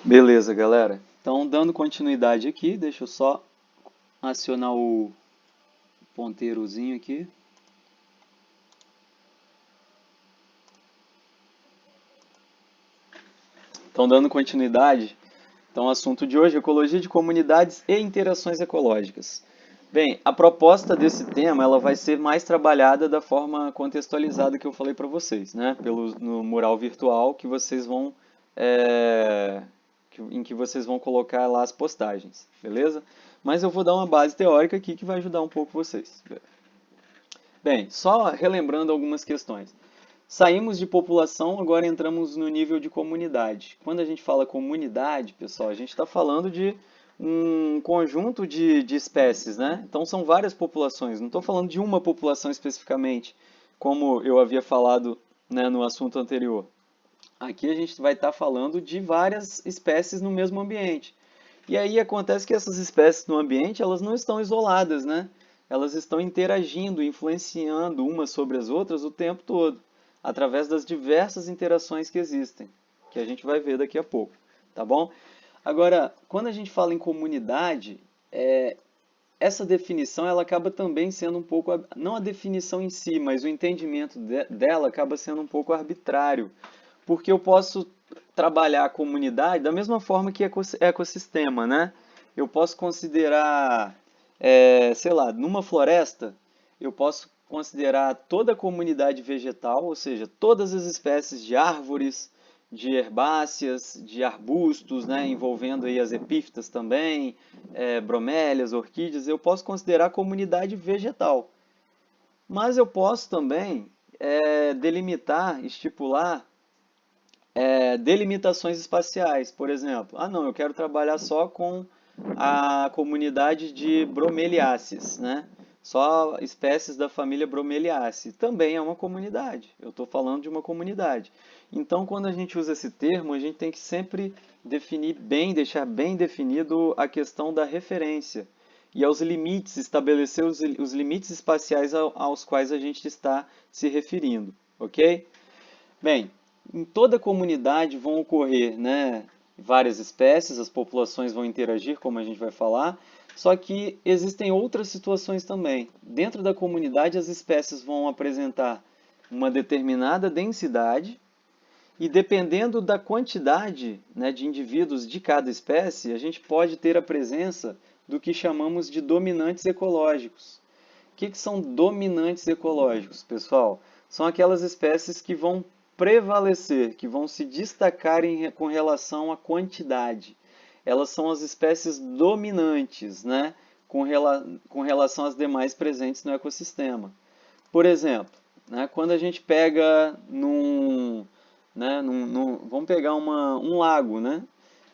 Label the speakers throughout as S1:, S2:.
S1: Beleza, galera. Então, dando continuidade aqui, deixa eu só acionar o ponteirozinho aqui. Então, dando continuidade, então, o assunto de hoje é ecologia de comunidades e interações ecológicas. Bem, a proposta desse tema ela vai ser mais trabalhada da forma contextualizada que eu falei para vocês, né? No mural virtual que vocês vão em que vocês vão colocar lá as postagens, beleza? Mas eu vou dar uma base teórica aqui que vai ajudar um pouco vocês. Bem, só relembrando algumas questões. Saímos de população, agora entramos no nível de comunidade. Quando a gente fala comunidade, pessoal, a gente está falando de um conjunto de espécies, né? Então são várias populações, não estou falando de uma população especificamente, como eu havia falado, né, no assunto anterior. Aqui a gente vai estar falando de várias espécies no mesmo ambiente. E aí acontece que essas espécies no ambiente, elas não estão isoladas, né? Elas estão interagindo, influenciando umas sobre as outras o tempo todo, através das diversas interações que existem, que a gente vai ver daqui a pouco, tá bom? Agora, quando a gente fala em comunidade, essa definição ela acaba também sendo um pouco, não a definição em si, mas o entendimento dela acaba sendo um pouco arbitrário, porque eu posso trabalhar a comunidade da mesma forma que ecossistema, né? Eu posso considerar, sei lá, numa floresta, eu posso considerar toda a comunidade vegetal, ou seja, todas as espécies de árvores, de herbáceas, de arbustos, né, envolvendo aí as epífitas também, bromélias, orquídeas, eu posso considerar comunidade vegetal. Mas eu posso também delimitar, estipular delimitações espaciais, por exemplo. Ah, não, eu quero trabalhar só com a comunidade de Bromeliaceae, né? Só espécies da família Bromeliaceae. Também é uma comunidade. Eu estou falando de uma comunidade. Então, quando a gente usa esse termo, a gente tem que sempre definir bem, deixar bem definido a questão da referência e aos limites, estabelecer os limites espaciais aos quais a gente está se referindo, ok? Bem, em toda comunidade vão ocorrer, né, várias espécies, as populações vão interagir, como a gente vai falar, só que existem outras situações também. Dentro da comunidade, as espécies vão apresentar uma determinada densidade e dependendo da quantidade, né, de indivíduos de cada espécie, a gente pode ter a presença do que chamamos de dominantes ecológicos. O que são dominantes ecológicos, pessoal? São aquelas espécies que vão prevalecer, que vão se destacar com relação à quantidade. Elas são as espécies dominantes, né? Com relação às demais presentes no ecossistema. Por exemplo, né, quando a gente pega vamos pegar um lago, né?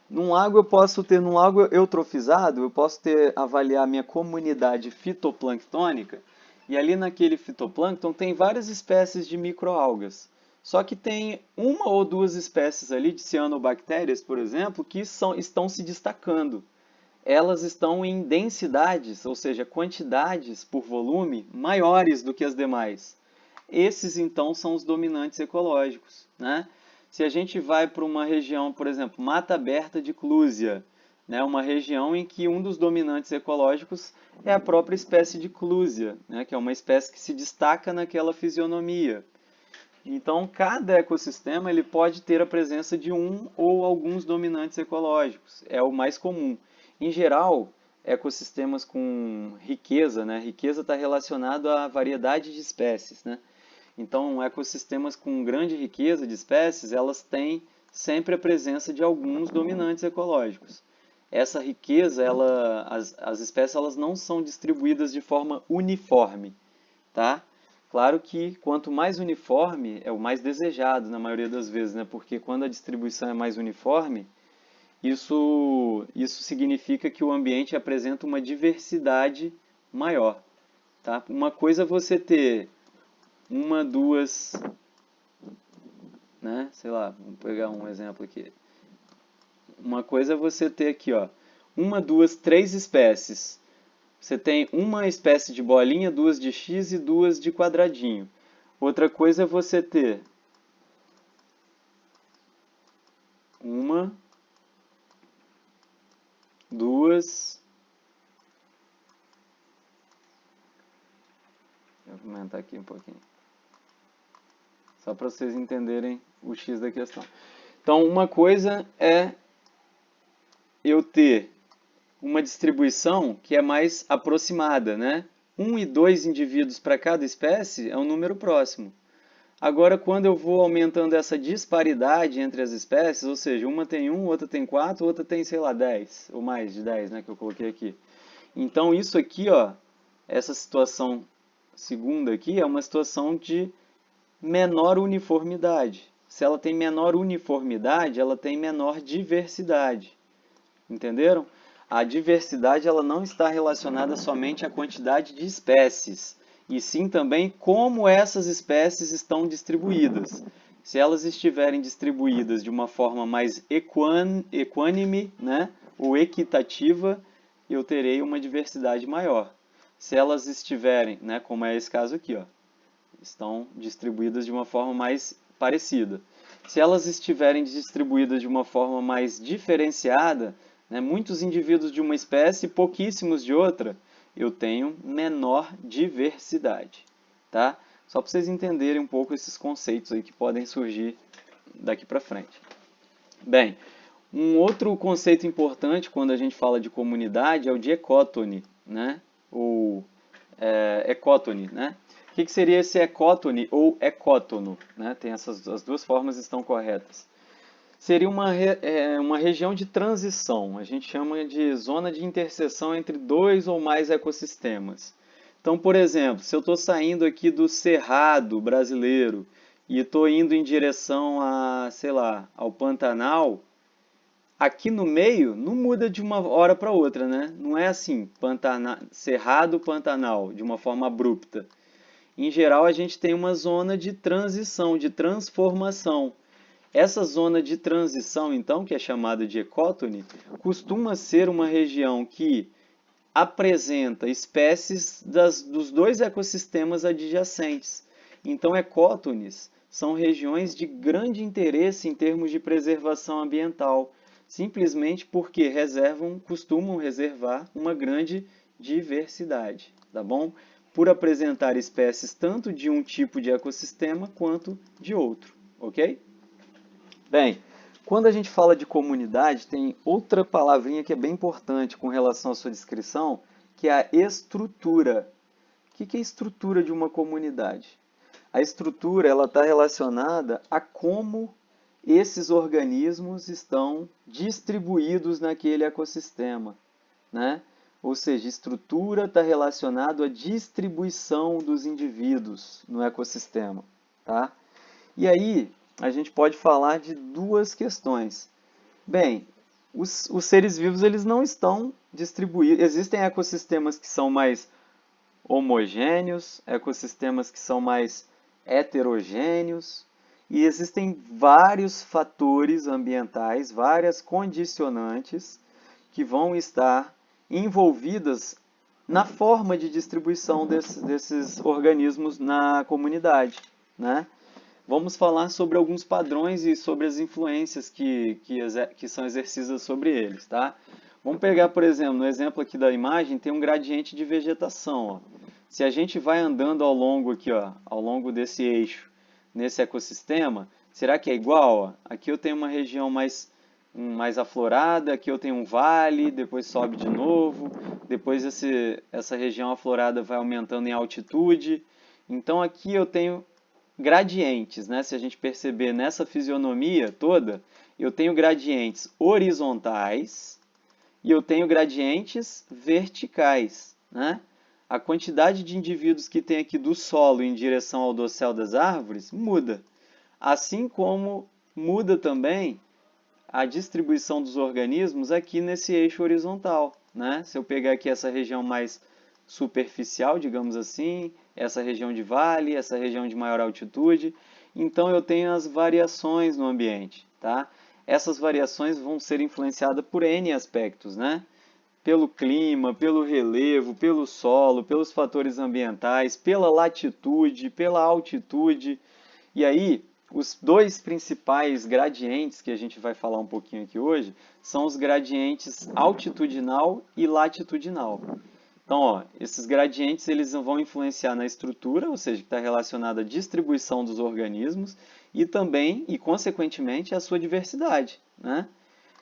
S1: Num lago eu posso ter, num lago eutrofizado, eu posso ter, avaliar minha comunidade fitoplânctônica, e ali naquele fitoplâncton tem várias espécies de microalgas. Só que tem uma ou duas espécies ali de cianobactérias, por exemplo, que estão se destacando. Elas estão em densidades, ou seja, quantidades por volume maiores do que as demais. Esses então são os dominantes ecológicos, né? Se a gente vai para uma região, por exemplo, Mata Aberta de Clusia, né, uma região em que um dos dominantes ecológicos é a própria espécie de Clusia, né, que é uma espécie que se destaca naquela fisionomia. Então, cada ecossistema ele pode ter a presença de um ou alguns dominantes ecológicos, é o mais comum. Em geral, ecossistemas com riqueza, né? Riqueza está relacionado à variedade de espécies, né? Então, ecossistemas com grande riqueza de espécies, elas têm sempre a presença de alguns dominantes ecológicos. Essa riqueza, as espécies elas não são distribuídas de forma uniforme, tá? Claro que quanto mais uniforme é o mais desejado na maioria das vezes, né? Porque quando a distribuição é mais uniforme, isso significa que o ambiente apresenta uma diversidade maior, tá? Uma coisa é você ter uma, duas, né? Sei lá, vamos pegar um exemplo aqui. Uma coisa é você ter aqui, ó, uma, duas, três espécies. Você tem uma espécie de bolinha, duas de X e duas de quadradinho. Outra coisa é você ter uma, duas... Vou aumentar aqui um pouquinho. Só para vocês entenderem o X da questão. Então, uma coisa é eu ter uma distribuição que é mais aproximada, né? 1 e 2 indivíduos para cada espécie é um número próximo. Agora, quando eu vou aumentando essa disparidade entre as espécies, ou seja, uma tem 1, outra tem 4, outra tem, sei lá, 10, ou mais de 10, né, que eu coloquei aqui. Então, isso aqui, ó, essa situação segunda aqui é uma situação de menor uniformidade. Se ela tem menor uniformidade, ela tem menor diversidade. Entenderam? A diversidade ela não está relacionada somente à quantidade de espécies, e sim também como essas espécies estão distribuídas. Se elas estiverem distribuídas de uma forma mais equânime, né, ou equitativa, eu terei uma diversidade maior. Se elas estiverem, né, como é esse caso aqui, ó, estão distribuídas de uma forma mais parecida. Se elas estiverem distribuídas de uma forma mais diferenciada, né, muitos indivíduos de uma espécie e pouquíssimos de outra, eu tenho menor diversidade. Tá? Só para vocês entenderem um pouco esses conceitos aí que podem surgir daqui para frente. Bem, um outro conceito importante quando a gente fala de comunidade é o de ecótone, né? Ou ecótone, né? O que seria esse ecótone ou ecótono? Né? Tem as duas formas estão corretas. Seria uma região de transição, a gente chama de zona de interseção entre dois ou mais ecossistemas. Então, por exemplo, se eu estou saindo aqui do Cerrado brasileiro e estou indo em direção a, sei lá, ao Pantanal, aqui no meio não muda de uma hora para outra, né? Não é assim, Cerrado, Pantanal, de uma forma abrupta. Em geral, a gente tem uma zona de transição, de transformação. Essa zona de transição, então, que é chamada de ecótone, costuma ser uma região que apresenta espécies dos dois ecossistemas adjacentes. Então, ecótones são regiões de grande interesse em termos de preservação ambiental, simplesmente porque costumam reservar uma grande diversidade, tá bom? Por apresentar espécies tanto de um tipo de ecossistema quanto de outro, ok? Bem, quando a gente fala de comunidade, tem outra palavrinha que é bem importante com relação à sua descrição, que é a estrutura. O que é a estrutura de uma comunidade? A estrutura ela está relacionada a como esses organismos estão distribuídos naquele ecossistema, né? Ou seja, estrutura está relacionado à distribuição dos indivíduos no ecossistema, tá? E aí, a gente pode falar de duas questões. Bem, os seres vivos eles não estão distribuídos. Existem ecossistemas que são mais homogêneos, ecossistemas que são mais heterogêneos, e existem vários fatores ambientais, várias condicionantes que vão estar envolvidas na forma de distribuição desses organismos na comunidade, né? Vamos falar sobre alguns padrões e sobre as influências que são exercidas sobre eles, tá? Vamos pegar, por exemplo, no exemplo aqui da imagem, tem um gradiente de vegetação, ó. Se a gente vai andando ao longo aqui, ó, ao longo desse eixo, nesse ecossistema, será que é igual? Ó? Aqui eu tenho uma região mais aflorada, aqui eu tenho um vale, depois sobe de novo, depois essa região aflorada vai aumentando em altitude. Então aqui eu tenho gradientes, né? Se a gente perceber nessa fisionomia toda, eu tenho gradientes horizontais e eu tenho gradientes verticais, né? A quantidade de indivíduos que tem aqui do solo em direção ao dossel das árvores muda. Assim como muda também a distribuição dos organismos aqui nesse eixo horizontal, né? Se eu pegar aqui essa região mais superficial, digamos assim, essa região de vale, essa região de maior altitude, então eu tenho as variações no ambiente, tá? Essas variações vão ser influenciadas por N aspectos, né? Pelo clima, pelo relevo, pelo solo, pelos fatores ambientais, pela latitude, pela altitude. E aí, os dois principais gradientes que a gente vai falar um pouquinho aqui hoje são os gradientes altitudinal e latitudinal. Então, ó, esses gradientes eles vão influenciar na estrutura, ou seja, que está relacionada à distribuição dos organismos e também, e consequentemente, à sua diversidade, né?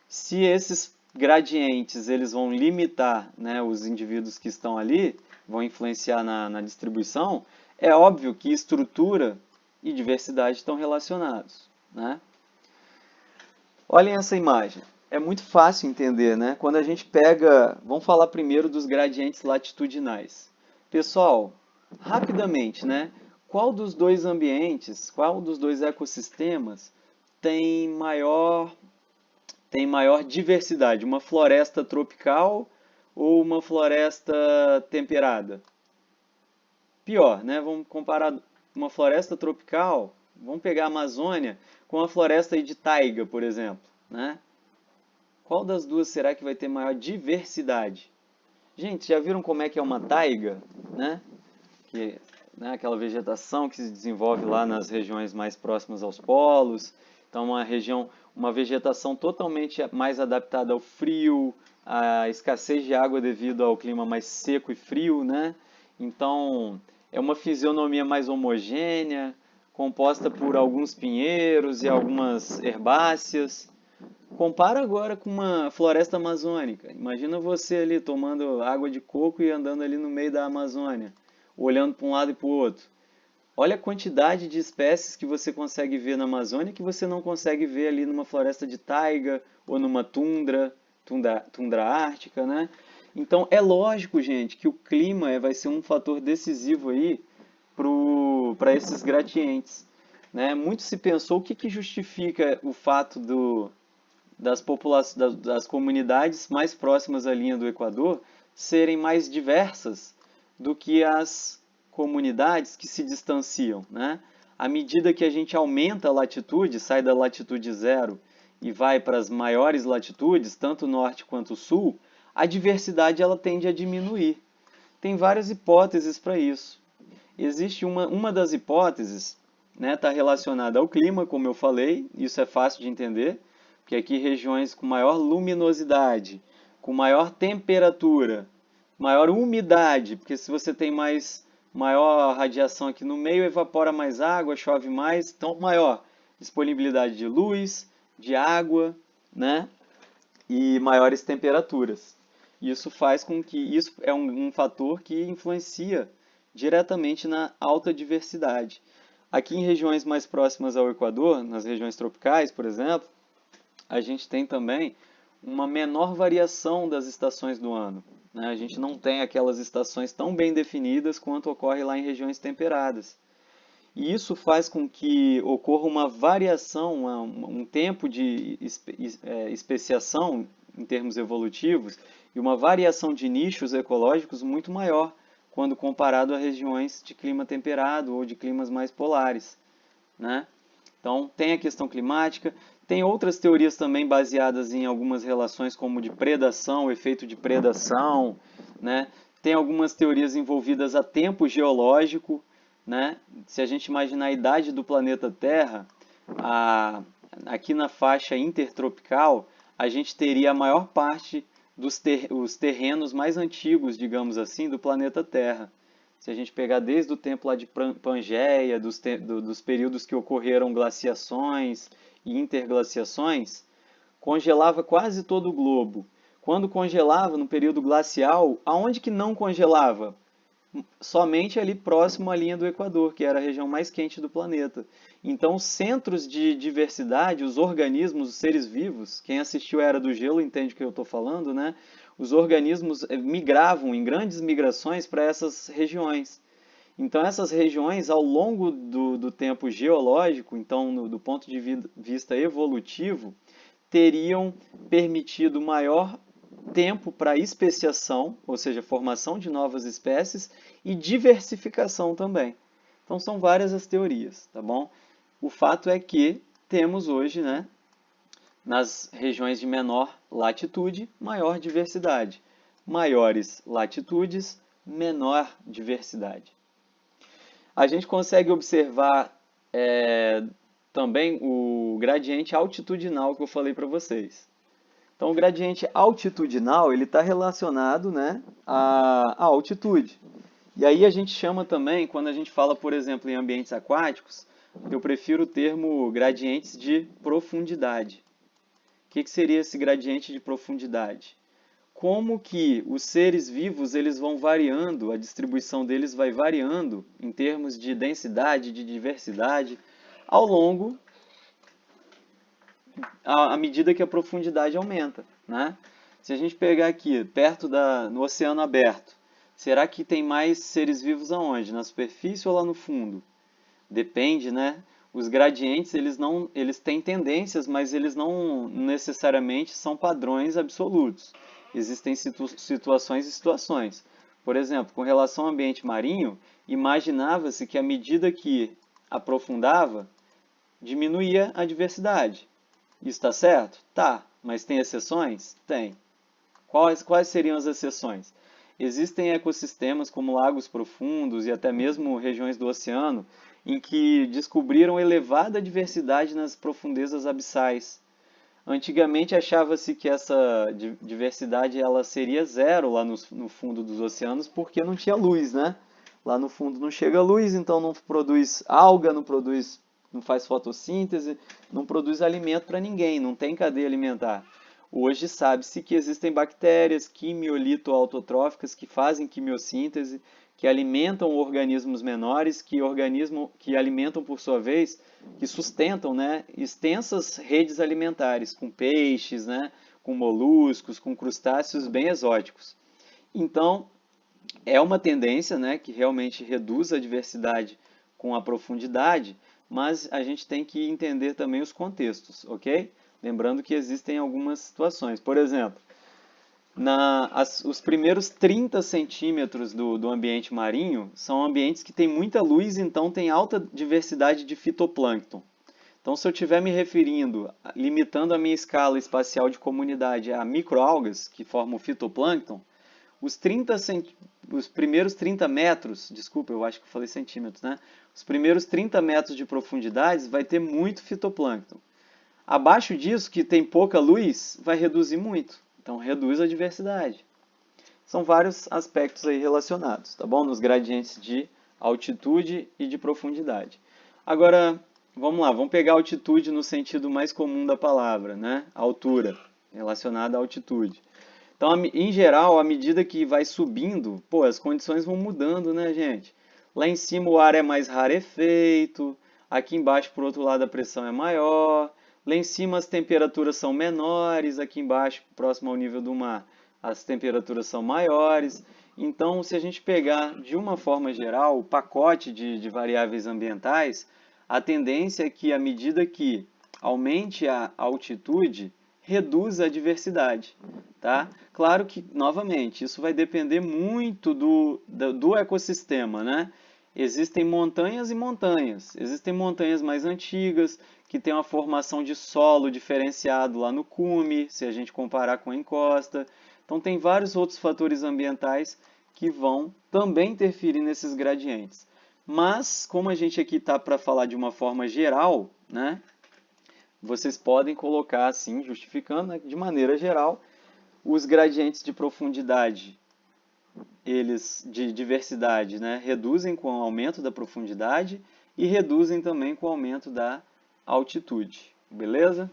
S1: Se esses gradientes eles vão limitar, né, os indivíduos que estão ali, vão influenciar na distribuição, é óbvio que estrutura e diversidade estão relacionados, né? Olhem essa imagem. É muito fácil entender, né? Quando a gente pega, vamos falar primeiro dos gradientes latitudinais. Pessoal, rapidamente, né? Qual dos dois ambientes, qual dos dois ecossistemas tem maior diversidade? Uma floresta tropical ou uma floresta temperada? Pior, né? Vamos comparar uma floresta tropical, vamos pegar a Amazônia com a floresta de taiga, por exemplo, né? Qual das duas será que vai ter maior diversidade? Gente, já viram como é que é uma taiga, né? Que, né, aquela vegetação que se desenvolve lá nas regiões mais próximas aos polos. Então, uma vegetação totalmente mais adaptada ao frio, à escassez de água devido ao clima mais seco e frio, né? Então, é uma fisionomia mais homogênea, composta por alguns pinheiros e algumas herbáceas. Compara agora com uma floresta amazônica. Imagina você ali tomando água de coco e andando ali no meio da Amazônia, olhando para um lado e para o outro. Olha a quantidade de espécies que você consegue ver na Amazônia que você não consegue ver ali numa floresta de taiga ou numa tundra ártica, né? Então é lógico, gente, que o clima vai ser um fator decisivo aí para esses gradientes, né? Muito se pensou o que justifica o fato das comunidades mais próximas à linha do Equador serem mais diversas do que as comunidades que se distanciam, né? À medida que a gente aumenta a latitude, sai da latitude zero e vai para as maiores latitudes, tanto o norte quanto o sul, a diversidade ela tende a diminuir. Tem várias hipóteses para isso. Existe uma das hipóteses, né, está relacionada ao clima, como eu falei, isso é fácil de entender, porque aqui regiões com maior luminosidade, com maior temperatura, maior umidade, porque se você tem maior radiação aqui no meio, evapora mais água, chove mais, então maior disponibilidade de luz, de água, né? E maiores temperaturas. Isso faz com que isso é um fator que influencia diretamente na alta diversidade. Aqui em regiões mais próximas ao Equador, nas regiões tropicais, por exemplo, a gente tem também uma menor variação das estações do ano, né? A gente não tem aquelas estações tão bem definidas quanto ocorre lá em regiões temperadas. E isso faz com que ocorra uma variação, um tempo de especiação em termos evolutivos e uma variação de nichos ecológicos muito maior quando comparado a regiões de clima temperado ou de climas mais polares, né? Então, tem a questão climática, tem outras teorias também baseadas em algumas relações como de predação, efeito de predação, né? Tem algumas teorias envolvidas a tempo geológico, né? Se a gente imaginar a idade do planeta Terra, aqui na faixa intertropical, a gente teria a maior parte os terrenos mais antigos, digamos assim, do planeta Terra. Se a gente pegar desde o tempo lá de Pangeia, dos períodos que ocorreram glaciações e interglaciações, congelava quase todo o globo. Quando congelava no período glacial, aonde que não congelava? Somente ali próximo à linha do Equador, que era a região mais quente do planeta. Então, os centros de diversidade, os organismos, os seres vivos, quem assistiu a Era do Gelo entende o que eu estou falando, né? Os organismos migravam em grandes migrações para essas regiões. Então, essas regiões, ao longo do tempo geológico, então, do ponto de vista evolutivo, teriam permitido maior tempo para especiação, ou seja, formação de novas espécies, e diversificação também. Então, são várias as teorias, tá bom? O fato é que temos hoje, né, nas regiões de menor latitude, maior diversidade. Maiores latitudes, menor diversidade. A gente consegue observar também o gradiente altitudinal que eu falei para vocês. Então, o gradiente altitudinal ele está relacionado, né, à altitude. E aí a gente chama também, quando a gente fala, por exemplo, em ambientes aquáticos, eu prefiro o termo gradientes de profundidade. O que seria esse gradiente de profundidade? Como que os seres vivos eles vão variando, a distribuição deles vai variando em termos de densidade, de diversidade, ao longo, à medida que a profundidade aumenta, né? Se a gente pegar aqui, no oceano aberto, será que tem mais seres vivos aonde? Na superfície ou lá no fundo? Depende, né? Os gradientes, eles têm tendências, mas eles não necessariamente são padrões absolutos. Existem situações e situações. Por exemplo, com relação ao ambiente marinho, imaginava-se que à medida que aprofundava, diminuía a diversidade. Isso está certo? Tá. Mas tem exceções? Tem. Quais seriam as exceções? Existem ecossistemas como lagos profundos e até mesmo regiões do oceano em que descobriram elevada diversidade nas profundezas abissais. Antigamente achava-se que essa diversidade ela seria zero lá no fundo dos oceanos porque não tinha luz, né? Lá no fundo não chega luz, então não produz alga, não faz fotossíntese, não produz alimento para ninguém, não tem cadeia alimentar. Hoje sabe-se que existem bactérias quimiolito-autotróficas que fazem quimiossíntese, que alimentam organismos menores, que alimentam por sua vez, que sustentam, né, extensas redes alimentares, com peixes, né, com moluscos, com crustáceos bem exóticos. Então, é uma tendência, né, que realmente reduz a diversidade com a profundidade, mas a gente tem que entender também os contextos, ok? Lembrando que existem algumas situações. Por exemplo, os primeiros 30 centímetros do ambiente marinho são ambientes que têm muita luz, então tem alta diversidade de fitoplâncton. Então, se eu estiver me referindo, limitando a minha escala espacial de comunidade a microalgas, que formam o fitoplâncton, os primeiros 30 metros, desculpa, eu acho que eu falei centímetros, né? Os primeiros 30 metros de profundidade vai ter muito fitoplâncton. Abaixo disso, que tem pouca luz, vai reduzir muito. Então, reduz a diversidade. São vários aspectos aí relacionados, tá bom? Nos gradientes de altitude e de profundidade. Agora, vamos lá, vamos pegar altitude no sentido mais comum da palavra, né? Altura, relacionada à altitude. Então, em geral, à medida que vai subindo, pô, as condições vão mudando, né, gente? Lá em cima o ar é mais rarefeito, aqui embaixo, por outro lado, a pressão é maior, lá em cima as temperaturas são menores, aqui embaixo, próximo ao nível do mar, as temperaturas são maiores. Então, se a gente pegar de uma forma geral o pacote de variáveis ambientais, a tendência é que à medida que aumente a altitude, reduz a diversidade, tá? Claro que, novamente, isso vai depender muito do ecossistema, né? Existem montanhas e montanhas. Existem montanhas mais antigas, que têm uma formação de solo diferenciado lá no cume, se a gente comparar com a encosta. Então, tem vários outros fatores ambientais que vão também interferir nesses gradientes. Mas, como a gente aqui está para falar de uma forma geral, né? Vocês podem colocar assim, justificando, né, de maneira geral, os gradientes de profundidade, eles de diversidade, né, reduzem com o aumento da profundidade e reduzem também com o aumento da altitude. Beleza?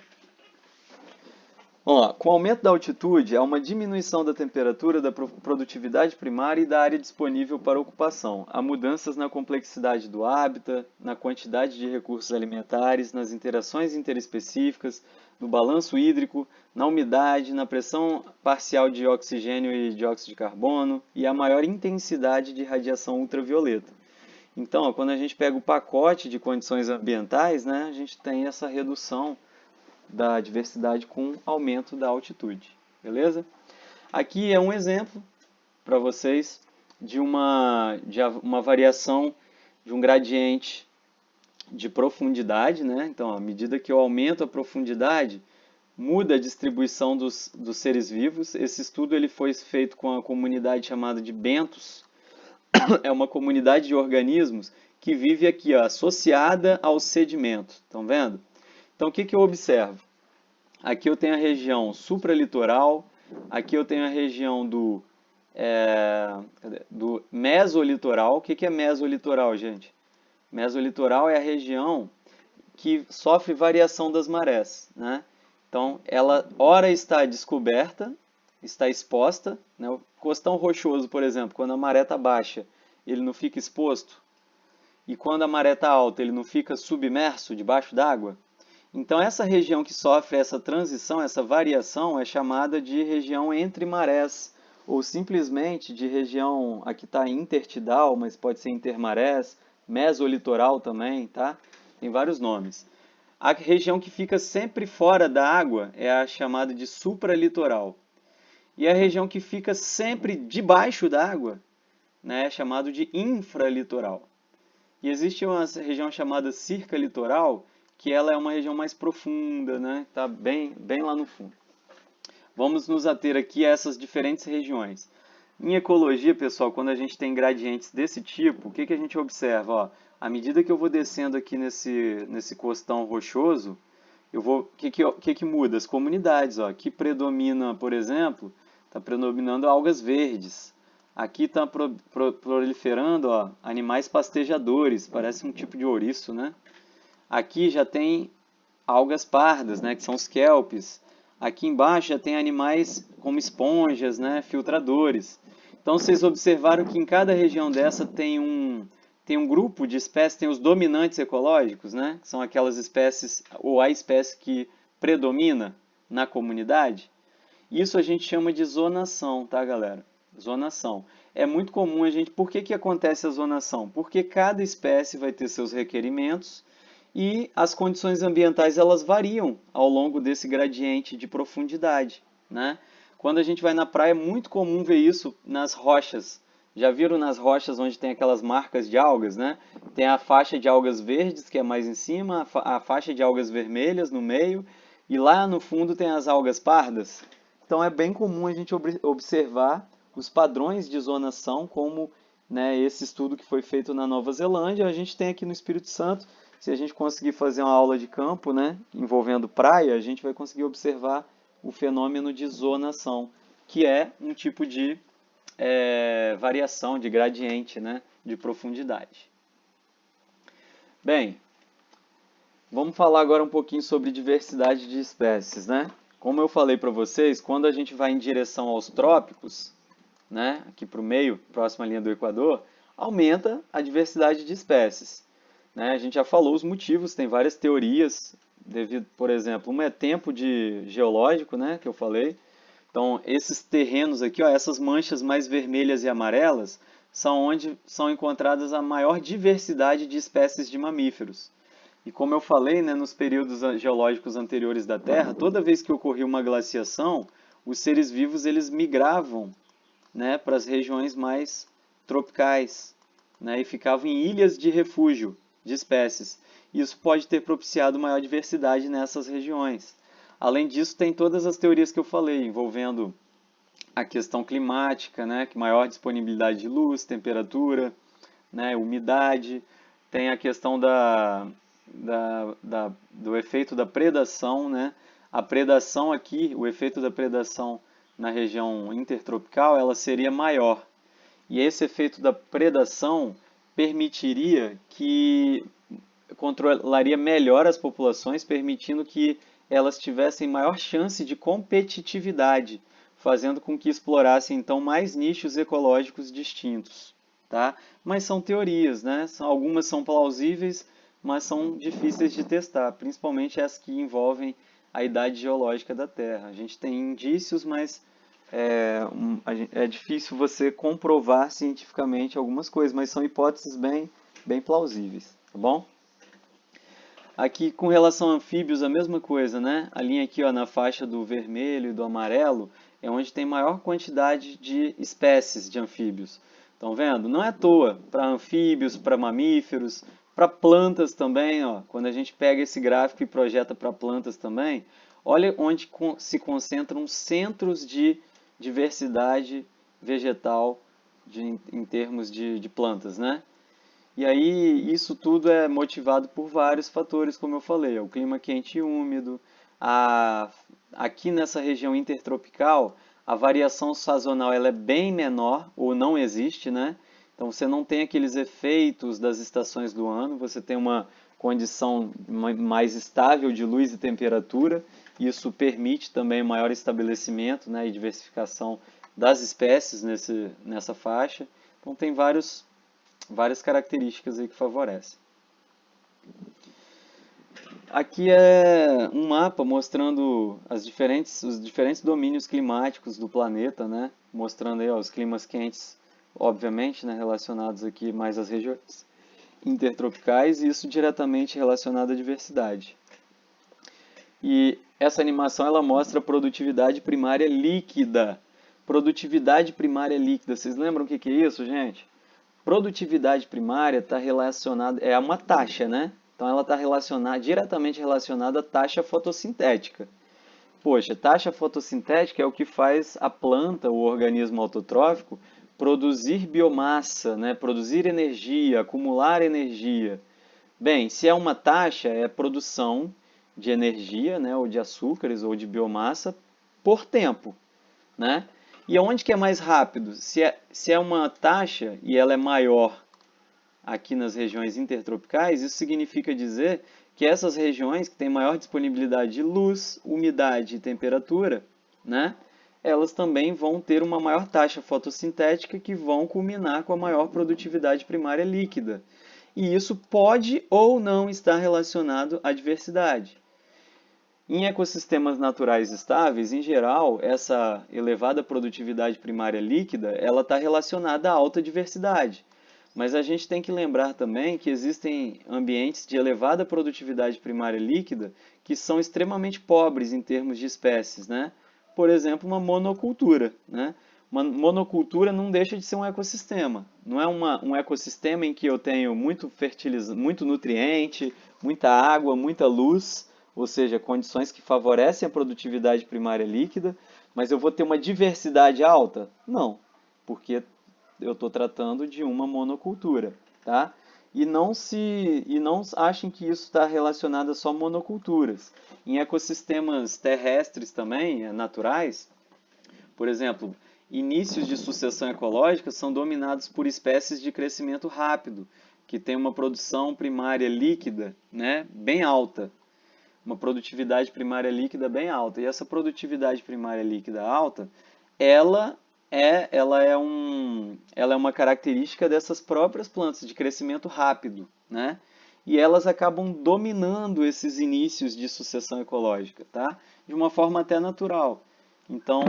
S1: Vamos lá. Com o aumento da altitude, há uma diminuição da temperatura, da produtividade primária e da área disponível para ocupação. Há mudanças na complexidade do hábitat, na quantidade de recursos alimentares, nas interações interespecíficas, no balanço hídrico, na umidade, na pressão parcial de oxigênio e dióxido de carbono e a maior intensidade de radiação ultravioleta. Então, quando a gente pega o pacote de condições ambientais, né, a gente tem essa redução da diversidade com aumento da altitude, beleza? Aqui é um exemplo para vocês de uma variação de um gradiente de profundidade, né? Então, à medida que eu aumento a profundidade, muda a distribuição dos seres vivos. Esse estudo ele foi feito com a comunidade chamada de bentos. É uma comunidade de organismos que vive aqui, ó, associada ao sedimento. Estão vendo? Então, o que eu observo? Aqui eu tenho a região supralitoral, aqui eu tenho a região do mesolitoral. O que é mesolitoral, gente? Mesolitoral é a região que sofre variação das marés, né? Então, ela ora está descoberta, está exposta, né? O costão rochoso, por exemplo, quando a maré está baixa, ele não fica exposto, e quando a maré está alta, ele não fica submerso debaixo d'água. Então, essa região que sofre essa transição, essa variação, é chamada de região entre marés, ou simplesmente de região, aqui está intertidal, mas pode ser intermarés, mesolitoral também, tá? Tem vários nomes. A região que fica sempre fora da água é a chamada de supralitoral. E a região que fica sempre debaixo da água, né, é chamado de infralitoral. E existe uma região chamada circalitoral, que ela é uma região mais profunda, né? Está bem lá no fundo. Vamos nos ater aqui a essas diferentes regiões. Em ecologia, pessoal, quando a gente tem gradientes desse tipo, o que a gente observa? Ó, à medida que eu vou descendo aqui nesse costão rochoso, o que muda? As comunidades. Ó, aqui predomina, por exemplo, está predominando algas verdes. Aqui está proliferando, ó, animais pastejadores, parece um tipo de ouriço, né? Aqui já tem algas pardas, né, que são os kelpes. Aqui embaixo já tem animais como esponjas, né, filtradores. Então vocês observaram que em cada região dessa tem um grupo de espécies, tem os dominantes ecológicos, né, que são aquelas espécies, ou a espécie que predomina na comunidade. Isso a gente chama de zonação, tá, galera? Zonação. É muito comum a gente... Por que acontece a zonação? Porque cada espécie vai ter seus requerimentos e as condições ambientais elas variam ao longo desse gradiente de profundidade, né? Quando a gente vai na praia é muito comum ver isso nas rochas. Já viram nas rochas onde tem aquelas marcas de algas, né? Tem a faixa de algas verdes, que é mais em cima, a faixa de algas vermelhas no meio, e lá no fundo tem as algas pardas. Então é bem comum a gente observar os padrões de zonação, como, né, esse estudo que foi feito na Nova Zelândia, a gente tem aqui no Espírito Santo. Se a gente conseguir fazer uma aula de campo, né, envolvendo praia, a gente vai conseguir observar o fenômeno de zonação, que é um tipo de variação, de gradiente, né, de profundidade. Bem, vamos falar agora um pouquinho sobre diversidade de espécies, né? Como eu falei para vocês, quando a gente vai em direção aos trópicos, né, aqui para o meio, próxima linha do Equador, aumenta a diversidade de espécies. Né? A gente já falou os motivos, tem várias teorias, devido, por exemplo, uma é tempo geológico, né, que eu falei. Então, esses terrenos aqui, ó, essas manchas mais vermelhas e amarelas, são onde são encontradas a maior diversidade de espécies de mamíferos. E como eu falei, né, nos períodos geológicos anteriores da Terra, toda vez que ocorria uma glaciação, os seres vivos eles migravam, né, para as regiões mais tropicais, né, e ficavam em ilhas de refúgio de espécies. Isso pode ter propiciado maior diversidade nessas regiões. Além disso, tem todas as teorias que eu falei, envolvendo a questão climática, né, que maior disponibilidade de luz, temperatura, né, umidade, tem a questão do efeito da predação, né? A predação aqui, o efeito da predação na região intertropical, ela seria maior. E esse efeito da predação permitiria que controlaria melhor as populações, permitindo que elas tivessem maior chance de competitividade, fazendo com que explorassem então mais nichos ecológicos distintos, tá? Mas são teorias, né? Algumas são plausíveis, mas são difíceis de testar, principalmente as que envolvem a idade geológica da Terra. A gente tem indícios, mas é difícil você comprovar cientificamente algumas coisas, mas são hipóteses bem plausíveis, tá bom? Aqui com relação a anfíbios, a mesma coisa, né? A linha aqui, ó, na faixa do vermelho e do amarelo é onde tem maior quantidade de espécies de anfíbios. Estão vendo? Não é à toa, para anfíbios, para mamíferos, para plantas também, ó. Quando a gente pega esse gráfico e projeta para plantas também, olha onde se concentram centros de diversidade vegetal em termos de plantas, né? E aí isso tudo é motivado por vários fatores, como eu falei, o clima quente e úmido, a, aqui nessa região intertropical, a variação sazonal ela é bem menor ou não existe, né? Então você não tem aqueles efeitos das estações do ano, você tem uma condição mais estável de luz e temperatura. Isso permite também maior estabelecimento, né, e diversificação das espécies nessa faixa. Então tem várias características aí que favorecem. Aqui é um mapa mostrando os diferentes domínios climáticos do planeta, né? Mostrando aí ó, os climas quentes, obviamente, né, relacionados aqui mais às regiões intertropicais, e isso diretamente relacionado à diversidade. E essa animação ela mostra a produtividade primária líquida. Produtividade primária líquida. Vocês lembram o que é isso, gente? Produtividade primária está relacionada, é uma taxa, né? Então ela está diretamente relacionada à taxa fotossintética. Poxa, taxa fotossintética é o que faz a planta, o organismo autotrófico, produzir biomassa, né? Produzir energia, acumular energia. Bem, se é uma taxa, é produção de energia, né? Ou de açúcares ou de biomassa por tempo, né? E onde que é mais rápido? Se é uma taxa e ela é maior aqui nas regiões intertropicais, isso significa dizer que essas regiões que têm maior disponibilidade de luz, umidade e temperatura, né, elas também vão ter uma maior taxa fotossintética que vão culminar com a maior produtividade primária líquida. E isso pode ou não estar relacionado à diversidade. Em ecossistemas naturais estáveis, em geral, essa elevada produtividade primária líquida, ela está relacionada à alta diversidade. Mas a gente tem que lembrar também que existem ambientes de elevada produtividade primária líquida que são extremamente pobres em termos de espécies, né? Por exemplo, uma monocultura, né? Uma monocultura não deixa de ser um ecossistema. Não é um ecossistema em que eu tenho muito nutriente, muita água, muita luz, ou seja, condições que favorecem a produtividade primária líquida, mas eu vou ter uma diversidade alta? Não, porque eu estou tratando de uma monocultura, tá? E não achem que isso está relacionado a só monoculturas. Em ecossistemas terrestres também, naturais, por exemplo, inícios de sucessão ecológica são dominados por espécies de crescimento rápido, que têm uma produção primária líquida, né, bem alta, uma produtividade primária líquida bem alta. E essa produtividade primária líquida alta, ela ela é uma característica dessas próprias plantas de crescimento rápido, né? E elas acabam dominando esses inícios de sucessão ecológica, tá? De uma forma até natural. Então,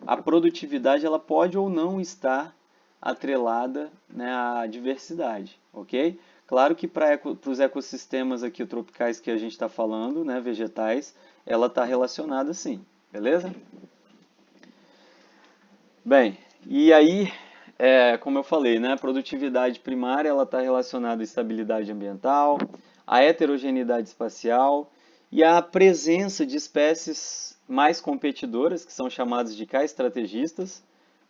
S1: a produtividade ela pode ou não estar atrelada, né, à diversidade, ok? Claro que para os ecossistemas aqui tropicais que a gente está falando, né, vegetais, ela está relacionada sim, beleza? Bem, e aí, como eu falei, né, a produtividade primária ela está relacionada à estabilidade ambiental, à heterogeneidade espacial e à presença de espécies mais competidoras, que são chamadas de K-estrategistas,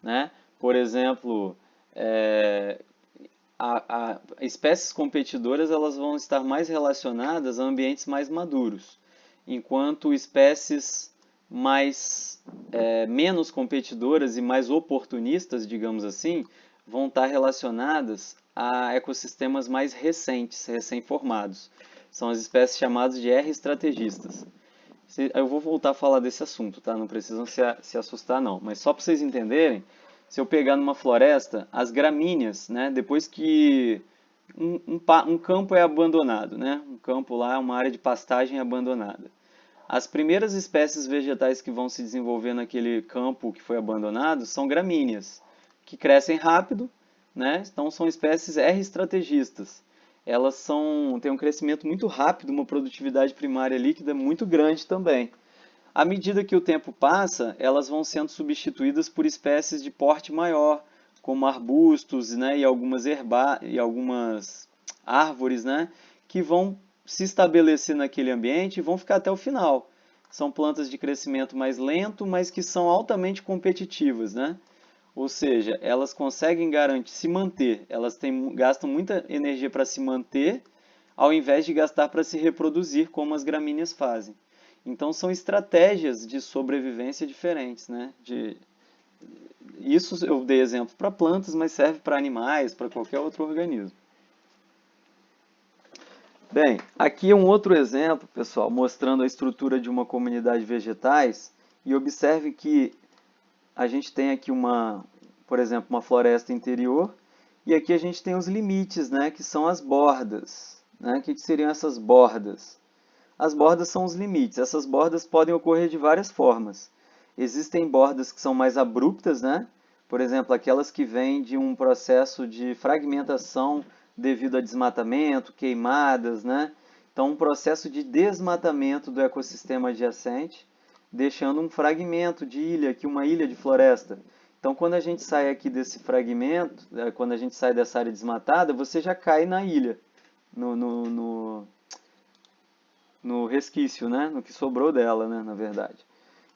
S1: né? Por exemplo, é, espécies competidoras elas vão estar mais relacionadas a ambientes mais maduros, enquanto espécies menos competidoras e mais oportunistas, digamos assim, vão estar relacionadas a ecossistemas mais recentes, recém-formados. São as espécies chamadas de R-estrategistas. Eu vou voltar a falar desse assunto, tá? Não precisam se assustar não, mas só para vocês entenderem, se eu pegar numa floresta, as gramíneas, né? Depois que um campo é abandonado, né? Um campo lá é uma área de pastagem abandonada. As primeiras espécies vegetais que vão se desenvolver naquele campo que foi abandonado são gramíneas, que crescem rápido, né? Então são espécies R-estrategistas. Elas têm um crescimento muito rápido, uma produtividade primária líquida muito grande também. À medida que o tempo passa, elas vão sendo substituídas por espécies de porte maior, como arbustos, né, e algumas árvores, né, que vão se estabelecer naquele ambiente e vão ficar até o final. São plantas de crescimento mais lento, mas que são altamente competitivas, né? ou seja, elas conseguem garantir se manter, gastam muita energia para se manter, ao invés de gastar para se reproduzir, como as gramíneas fazem. Então são estratégias de sobrevivência diferentes, né? Isso eu dei exemplo para plantas, mas serve para animais, para qualquer outro organismo. Bem, aqui é um outro exemplo, pessoal, mostrando a estrutura de uma comunidade de vegetais. E observe que a gente tem aqui por exemplo, uma floresta interior. E aqui a gente tem os limites, né, que são as bordas. Né? O que seriam essas bordas? As bordas são os limites. Essas bordas podem ocorrer de várias formas. Existem bordas que são mais abruptas, né? Por exemplo, aquelas que vêm de um processo de fragmentação devido a desmatamento, queimadas, né? Então, um processo de desmatamento do ecossistema adjacente, deixando um fragmento de ilha, aqui uma ilha de floresta. Então, quando a gente sai aqui desse fragmento, quando a gente sai dessa área desmatada, você já cai na ilha, no resquício, né? No que sobrou dela, né? Na verdade.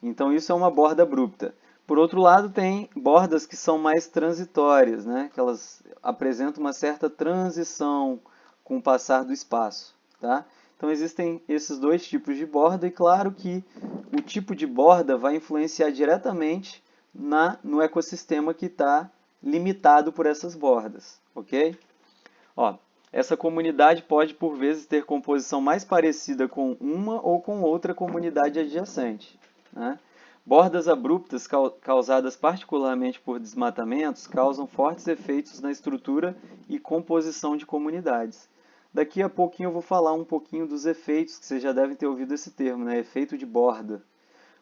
S1: Então, isso é uma borda abrupta. Por outro lado, tem bordas que são mais transitórias, né? Que elas apresentam uma certa transição com o passar do espaço, tá? Então, existem esses dois tipos de borda e claro que o tipo de borda vai influenciar diretamente no ecossistema que está limitado por essas bordas, ok? Ó, essa comunidade pode, por vezes, ter composição mais parecida com uma ou com outra comunidade adjacente, né? Bordas abruptas causadas particularmente por desmatamentos causam fortes efeitos na estrutura e composição de comunidades. Daqui a pouquinho eu vou falar um pouquinho dos efeitos, que vocês já devem ter ouvido esse termo, né? Efeito de borda.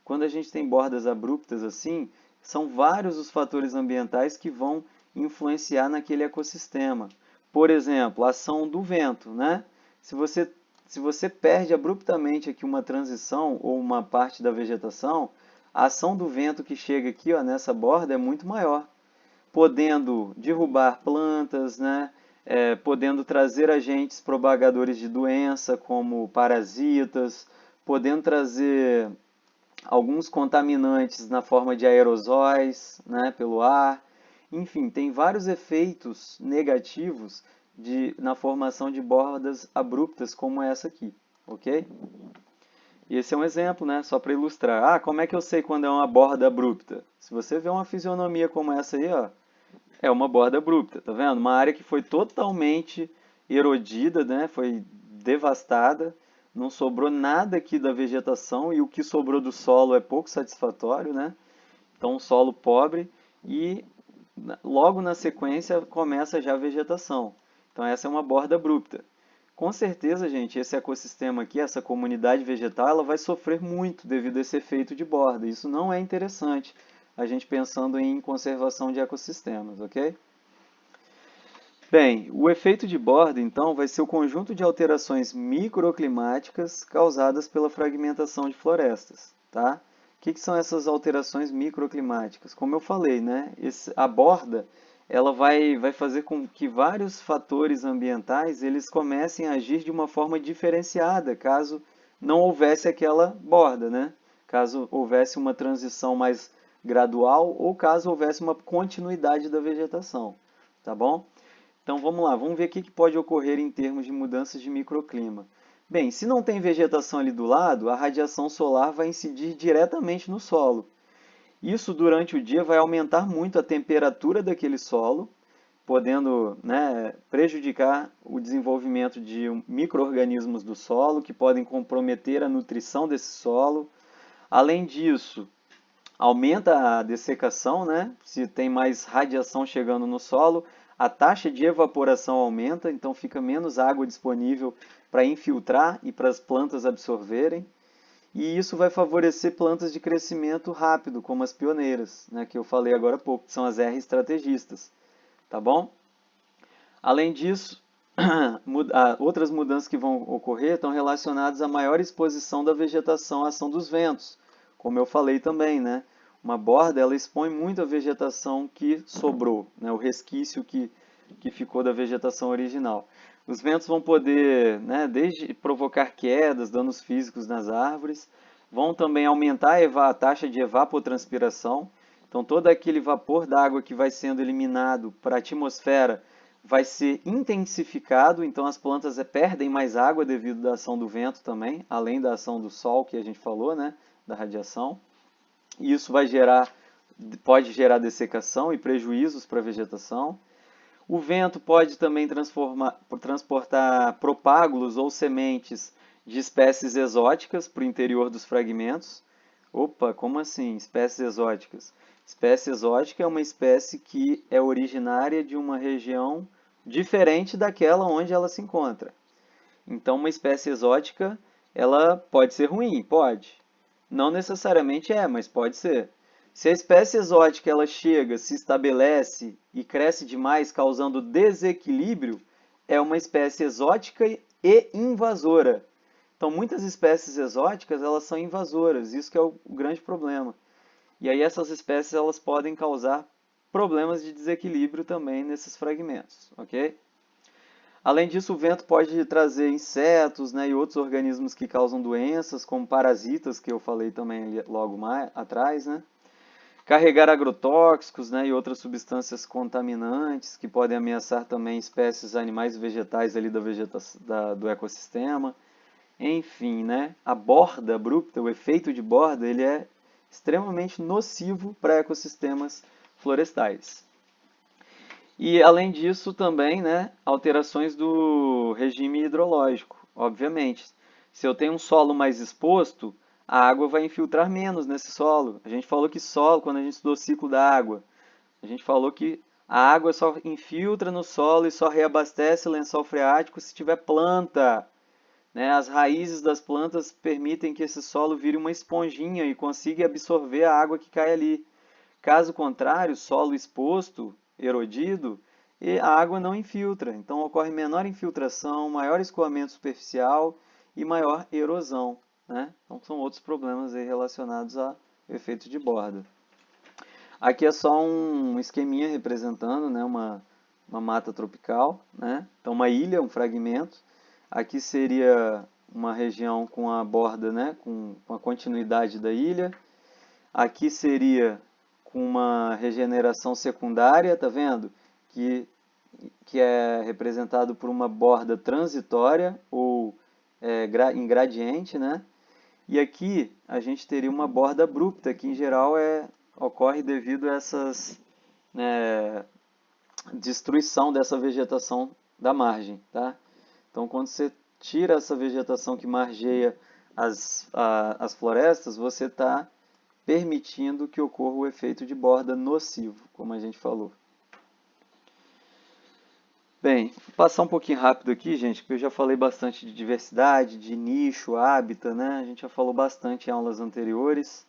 S1: Quando a gente tem bordas abruptas assim, são vários os fatores ambientais que vão influenciar naquele ecossistema. Por exemplo, a ação do vento, né? Se você perde abruptamente aqui uma transição ou uma parte da vegetação, a ação do vento que chega aqui, ó, nessa borda é muito maior, podendo derrubar plantas, né? Podendo trazer agentes propagadores de doença, como parasitas, podendo trazer alguns contaminantes na forma de aerosóis, né, pelo ar. Enfim, tem vários efeitos negativos na formação de bordas abruptas como essa aqui, ok? E esse é um exemplo, né, só para ilustrar. Ah, como é que eu sei quando é uma borda abrupta? Se você vê uma fisionomia como essa aí, ó, é uma borda abrupta, tá vendo? Uma área que foi totalmente erodida, né, foi devastada, não sobrou nada aqui da vegetação e o que sobrou do solo é pouco satisfatório, né? Então, um solo pobre e logo na sequência começa já a vegetação. Então, essa é uma borda abrupta. Com certeza, gente, esse ecossistema aqui, essa comunidade vegetal, ela vai sofrer muito devido a esse efeito de borda. Isso não é interessante, a gente pensando em conservação de ecossistemas, ok? Bem, o efeito de borda, então, vai ser o conjunto de alterações microclimáticas causadas pela fragmentação de florestas, tá? O que são essas alterações microclimáticas? Como eu falei, né? A borda, ela vai fazer com que vários fatores ambientais eles comecem a agir de uma forma diferenciada, caso não houvesse aquela borda, né? Caso houvesse uma transição mais gradual ou caso houvesse uma continuidade da vegetação, tá bom? Então vamos lá, vamos ver o que pode ocorrer em termos de mudanças de microclima. Bem, se não tem vegetação ali do lado, a radiação solar vai incidir diretamente no solo. Isso durante o dia vai aumentar muito a temperatura daquele solo, podendo, né, prejudicar o desenvolvimento de micro-organismos do solo, que podem comprometer a nutrição desse solo. Além disso, aumenta a dessecação, né? Se tem mais radiação chegando no solo, a taxa de evaporação aumenta, então fica menos água disponível para infiltrar e para as plantas absorverem. E isso vai favorecer plantas de crescimento rápido, como as pioneiras, né, que eu falei agora há pouco, que são as R estrategistas. Tá bom? Além disso, outras mudanças que vão ocorrer estão relacionadas à maior exposição da vegetação à ação dos ventos, como eu falei também, né? Uma borda, ela expõe muito a vegetação que sobrou, né? O resquício que ficou da vegetação original. Os ventos vão poder, né, desde provocar quedas, danos físicos nas árvores, vão também aumentar a taxa de evapotranspiração. Então, todo aquele vapor d'água que vai sendo eliminado para a atmosfera vai ser intensificado, então as plantas perdem mais água devido à ação do vento também, além da ação do sol que a gente falou, né, da radiação. E isso pode gerar dessecação e prejuízos para a vegetação. O vento pode também transportar propágulos ou sementes de espécies exóticas para o interior dos fragmentos. Opa, como assim? Espécies exóticas? Espécie exótica é uma espécie que é originária de uma região diferente daquela onde ela se encontra. Então, uma espécie exótica, ela pode ser ruim, pode. Não necessariamente é, mas pode ser. Se a espécie exótica ela chega, se estabelece e cresce demais, causando desequilíbrio, é uma espécie exótica e invasora. Então, muitas espécies exóticas elas são invasoras, isso que é o grande problema. E aí essas espécies elas podem causar problemas de desequilíbrio também nesses fragmentos, ok? Além disso, o vento pode trazer insetos, né, e outros organismos que causam doenças, como parasitas, que eu falei também logo mais atrás, né? Carregar agrotóxicos, né, e outras substâncias contaminantes que podem ameaçar também espécies animais e vegetais ali do ecossistema. Enfim, né, a borda abrupta, o efeito de borda, ele é extremamente nocivo para ecossistemas florestais. E além disso também, né, alterações do regime hidrológico, obviamente. Se eu tenho um solo mais exposto, a água vai infiltrar menos nesse solo. A gente falou que solo, quando a gente estudou o ciclo da água, a gente falou que a água só infiltra no solo e só reabastece o lençol freático se tiver planta, né? As raízes das plantas permitem que esse solo vire uma esponjinha e consiga absorver a água que cai ali. Caso contrário, solo exposto, erodido, e a água não infiltra. Então ocorre menor infiltração, maior escoamento superficial e maior erosão, né? Então são outros problemas aí relacionados ao efeito de borda. Aqui é só um esqueminha representando, né, uma mata tropical, né? Então uma ilha, um fragmento. Aqui seria uma região com a borda, né, com a continuidade da ilha. Aqui seria com uma regeneração secundária, tá vendo? Que é representado por uma borda transitória ou em gradiente, né? E aqui a gente teria uma borda abrupta, que em geral ocorre devido a essas destruição dessa vegetação da margem, tá? Então, quando você tira essa vegetação que margeia as florestas, você está permitindo que ocorra o efeito de borda nocivo, como a gente falou. Bem, vou passar um pouquinho rápido aqui, gente, porque eu já falei bastante de diversidade, de nicho, hábitat, né? A gente já falou bastante em aulas anteriores.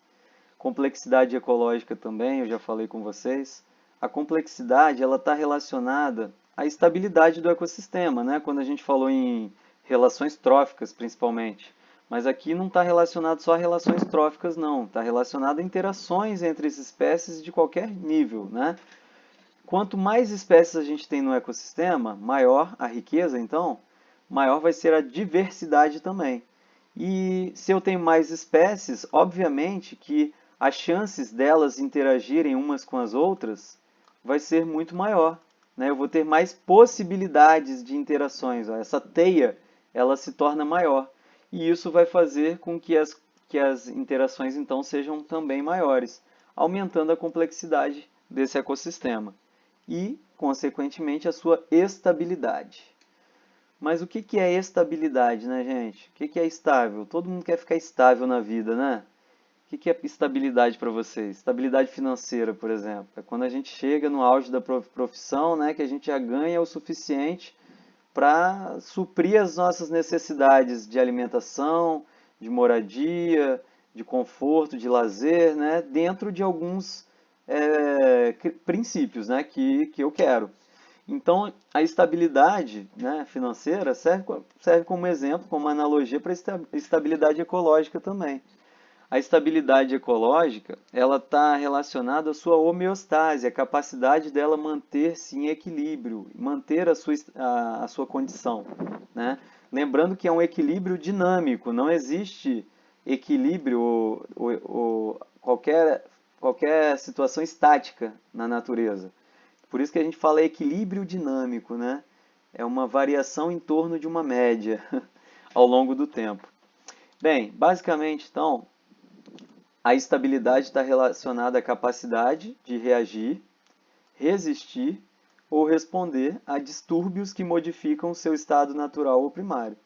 S1: Complexidade ecológica também, eu já falei com vocês. A complexidade, ela está relacionada à estabilidade do ecossistema, né? Quando a gente falou em relações tróficas, principalmente. Mas aqui não está relacionado só a relações tróficas, não. Está relacionado a interações entre as espécies de qualquer nível, né? Quanto mais espécies a gente tem no ecossistema, maior a riqueza, então, maior vai ser a diversidade também. E se eu tenho mais espécies, obviamente que as chances delas interagirem umas com as outras vai ser muito maior, né? Eu vou ter mais possibilidades de interações. Ó. Essa teia, ela se torna maior. E isso vai fazer com que as interações, então, sejam também maiores, aumentando a complexidade desse ecossistema e, consequentemente, a sua estabilidade. Mas o que é estabilidade, né, gente? O que é estável? Todo mundo quer ficar estável na vida, né? O que é estabilidade para vocês? Estabilidade financeira, por exemplo. É quando a gente chega no auge da profissão, né, que a gente já ganha o suficiente para suprir as nossas necessidades de alimentação, de moradia, de conforto, de lazer, né, dentro de alguns princípios, né, que eu quero. Então, a estabilidade, né, financeira serve como exemplo, como analogia para a estabilidade ecológica também. A estabilidade ecológica, ela está relacionada à sua homeostase, a capacidade dela manter-se em equilíbrio, manter a sua condição, né? Lembrando que é um equilíbrio dinâmico, não existe equilíbrio ou qualquer qualquer situação estática na natureza. Por isso que a gente fala equilíbrio dinâmico, né? É uma variação em torno de uma média ao longo do tempo. Bem, basicamente, então, a estabilidade está relacionada à capacidade de reagir, resistir ou responder a distúrbios que modificam seu estado natural ou primário.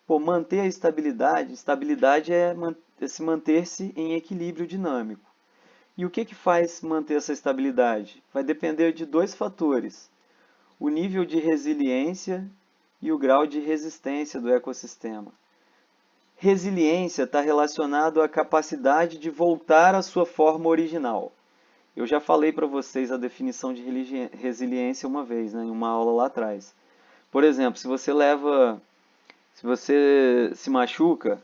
S1: Pô, manter a estabilidade, estabilidade é se manter-se em equilíbrio dinâmico. E o que faz manter essa estabilidade? Vai depender de dois fatores: o nível de resiliência e o grau de resistência do ecossistema. Resiliência está relacionado à capacidade de voltar à sua forma original. Eu já falei para vocês a definição de resiliência uma vez, né, em uma aula lá atrás. Por exemplo, se você se machuca,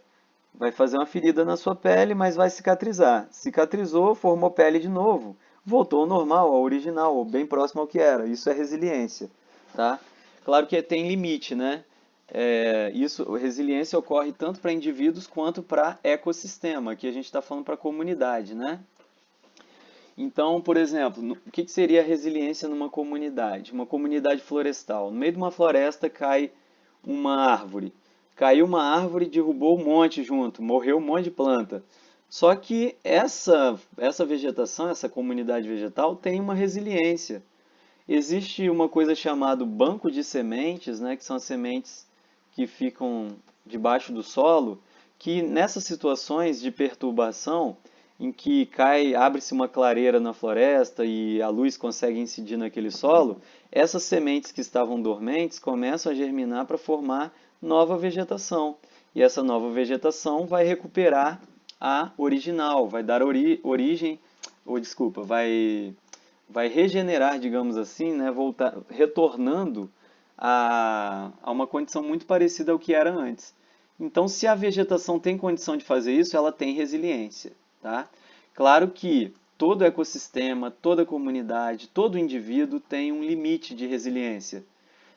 S1: vai fazer uma ferida na sua pele, mas vai cicatrizar. Cicatrizou, formou pele de novo, voltou ao normal, ao original, ou bem próximo ao que era. Isso é resiliência, tá? Claro que tem limite, né? Resiliência ocorre tanto para indivíduos quanto para ecossistema. Aqui a gente está falando para comunidade, né? Então, por exemplo, o que seria a resiliência numa comunidade? Uma comunidade florestal. No meio de uma floresta cai uma árvore. Caiu uma árvore e derrubou um monte junto, morreu um monte de planta. Só que essa vegetação, essa comunidade vegetal, tem uma resiliência. Existe uma coisa chamada banco de sementes, né, que são as sementes que ficam debaixo do solo, que nessas situações de perturbação, em que abre-se uma clareira na floresta e a luz consegue incidir naquele solo, essas sementes que estavam dormentes começam a germinar para formar nova vegetação. E essa nova vegetação vai recuperar a original, vai dar origem, ou desculpa, vai regenerar, digamos assim, né, retornando a uma condição muito parecida ao que era antes. Então, se a vegetação tem condição de fazer isso, ela tem resiliência. Tá? Claro que todo ecossistema, toda comunidade, todo indivíduo tem um limite de resiliência.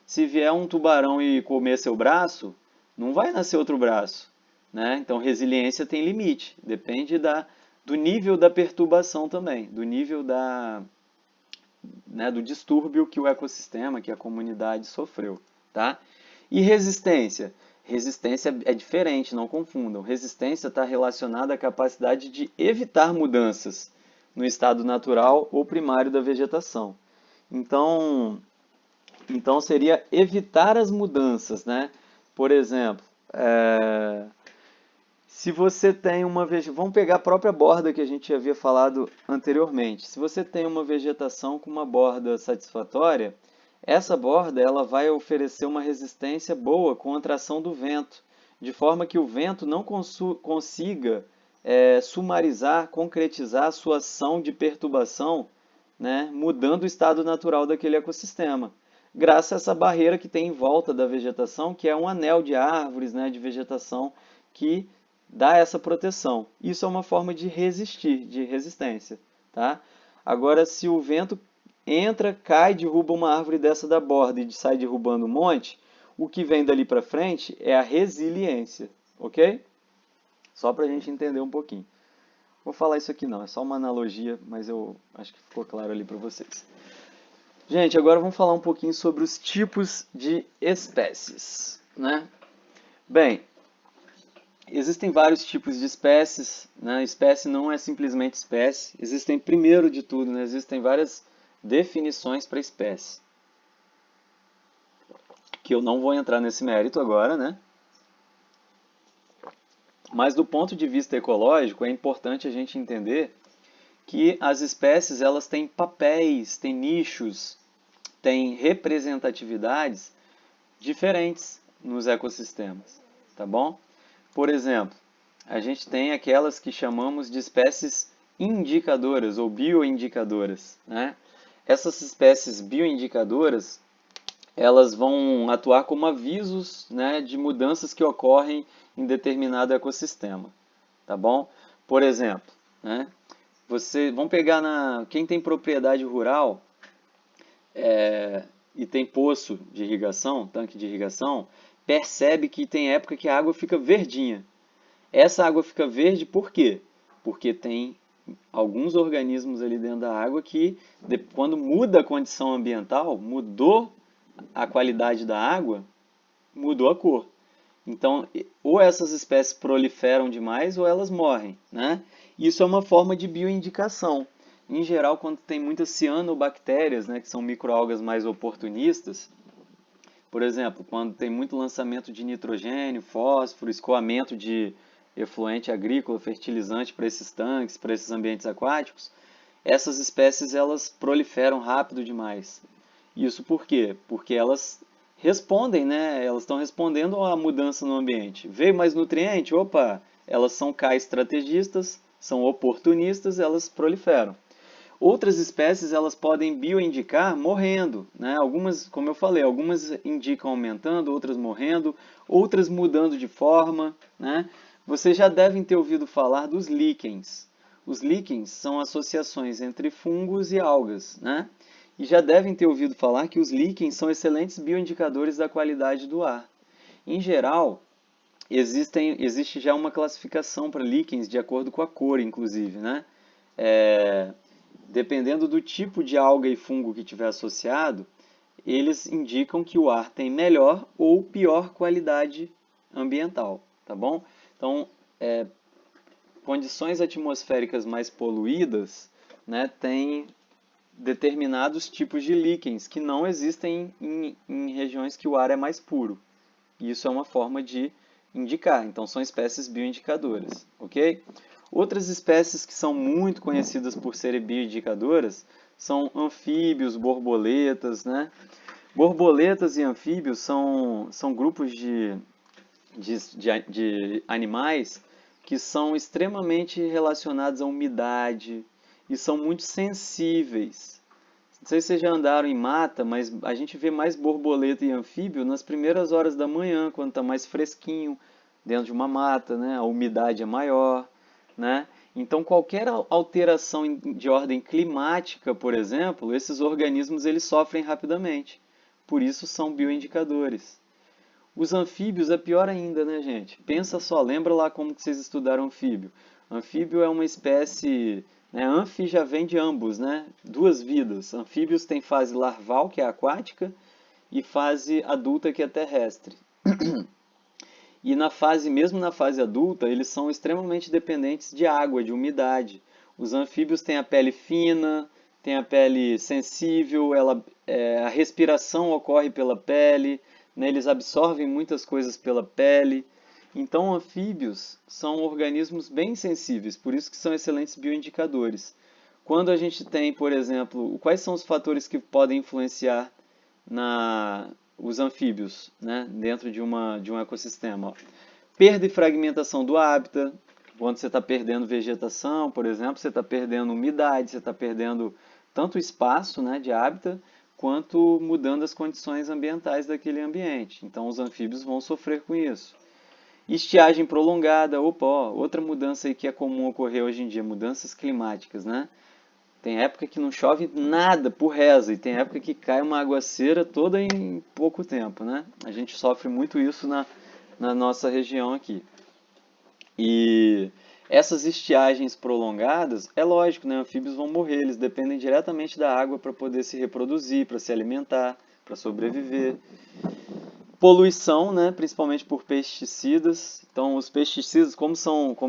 S1: Se vier um tubarão e comer seu braço, não vai nascer outro braço. Né? Então, resiliência tem limite. Depende do nível da perturbação também, do nível do distúrbio que o ecossistema, que a comunidade sofreu. Tá? E resistência? Resistência é diferente, não confundam. Resistência está relacionada à capacidade de evitar mudanças no estado natural ou primário da vegetação. Então seria evitar as mudanças, né? Por exemplo, se você tem uma vegetação, vamos pegar a própria borda que a gente havia falado anteriormente. Se você tem uma vegetação com uma borda satisfatória, essa borda ela vai oferecer uma resistência boa contra a ação do vento, de forma que o vento não consiga sumarizar, concretizar a sua ação de perturbação, né, mudando o estado natural daquele ecossistema, graças a essa barreira que tem em volta da vegetação, que é um anel de árvores, né, de vegetação que dá essa proteção. Isso é uma forma de resistir, de resistência. Tá? Agora, se o vento entra, cai, derruba uma árvore dessa da borda e sai derrubando um monte, o que vem dali para frente é a resiliência, ok? Só para a gente entender um pouquinho. Vou falar isso aqui não, é só uma analogia, mas eu acho que ficou claro ali para vocês. Gente, agora vamos falar um pouquinho sobre os tipos de espécies, né? Bem, existem vários tipos de espécies, né? Espécie não é simplesmente espécie. Existem, primeiro de tudo, né? Existem várias definições para espécie. Que eu não vou entrar nesse mérito agora, né? Mas do ponto de vista ecológico, é importante a gente entender que as espécies elas têm papéis, têm nichos, têm representatividades diferentes nos ecossistemas, tá bom? Por exemplo, a gente tem aquelas que chamamos de espécies indicadoras ou bioindicadoras, né? Essas espécies bioindicadoras, elas vão atuar como avisos, né, de mudanças que ocorrem em determinado ecossistema, tá bom? Por exemplo, né, vamos pegar quem tem propriedade rural e tem poço de irrigação, tanque de irrigação, percebe que tem época que a água fica verdinha. Essa água fica verde por quê? Porque tem alguns organismos ali dentro da água que, quando muda a condição ambiental, mudou a qualidade da água, mudou a cor. Então, ou essas espécies proliferam demais ou elas morrem, né? Isso é uma forma de bioindicação. Em geral, quando tem muitas cianobactérias, né, que são microalgas mais oportunistas, por exemplo, quando tem muito lançamento de nitrogênio, fósforo, escoamento de efluente agrícola, fertilizante para esses tanques, para esses ambientes aquáticos, essas espécies elas proliferam rápido demais. Isso por quê? Porque elas respondem, né? Elas estão respondendo à mudança no ambiente. Veio mais nutriente? Opa, elas são estrategistas, são oportunistas, elas proliferam. Outras espécies elas podem bioindicar morrendo, né? Algumas, como eu falei, algumas indicam aumentando, outras morrendo, outras mudando de forma, né? Vocês já devem ter ouvido falar dos líquens. Os líquens são associações entre fungos e algas, né? E já devem ter ouvido falar que os líquens são excelentes bioindicadores da qualidade do ar. Em geral, existe já uma classificação para líquens de acordo com a cor, inclusive, né? Dependendo do tipo de alga e fungo que tiver associado, eles indicam que o ar tem melhor ou pior qualidade ambiental, tá bom? Então, condições atmosféricas mais poluídas, né, tem determinados tipos de líquens que não existem em regiões que o ar é mais puro. E isso é uma forma de indicar. Então, são espécies bioindicadoras, ok? Outras espécies que são muito conhecidas por serem bioindicadoras são anfíbios, borboletas, né? Borboletas e anfíbios são grupos de animais que são extremamente relacionados à umidade e são muito sensíveis. Não sei se vocês já andaram em mata, mas a gente vê mais borboleta e anfíbio nas primeiras horas da manhã, quando está mais fresquinho, dentro de uma mata, né? A umidade é maior, né? Então, qualquer alteração de ordem climática, por exemplo, esses organismos eles sofrem rapidamente. Por isso são bioindicadores. Os anfíbios é pior ainda, né, gente? Pensa só, lembra lá como que vocês estudaram anfíbio. Anfíbio é uma espécie, né, anfi já vem de ambos, né? Duas vidas. Anfíbios têm fase larval, que é aquática, e fase adulta, que é terrestre. E mesmo na fase adulta, eles são extremamente dependentes de água, de umidade. Os anfíbios têm a pele fina, têm a pele sensível, a respiração ocorre pela pele, né, eles absorvem muitas coisas pela pele. Então, anfíbios são organismos bem sensíveis, por isso que são excelentes bioindicadores. Quando a gente tem, por exemplo, quais são os fatores que podem influenciar os anfíbios, né, dentro de um ecossistema? Ó. Perda e fragmentação do hábitat. Quando você está perdendo vegetação, por exemplo, você está perdendo umidade, você está perdendo tanto espaço, né, de hábitat, quanto mudando as condições ambientais daquele ambiente. Então, os anfíbios vão sofrer com isso. Estiagem prolongada, opa, ó, outra mudança aí que é comum ocorrer hoje em dia, mudanças climáticas, né? Tem época que não chove nada por reza e tem época que cai uma aguaceira toda em pouco tempo, né? A gente sofre muito isso na nossa região aqui. E essas estiagens prolongadas, é lógico, né? Anfíbios vão morrer, eles dependem diretamente da água para poder se reproduzir, para se alimentar, para sobreviver. Poluição, né? Principalmente por pesticidas. Então, os pesticidas, como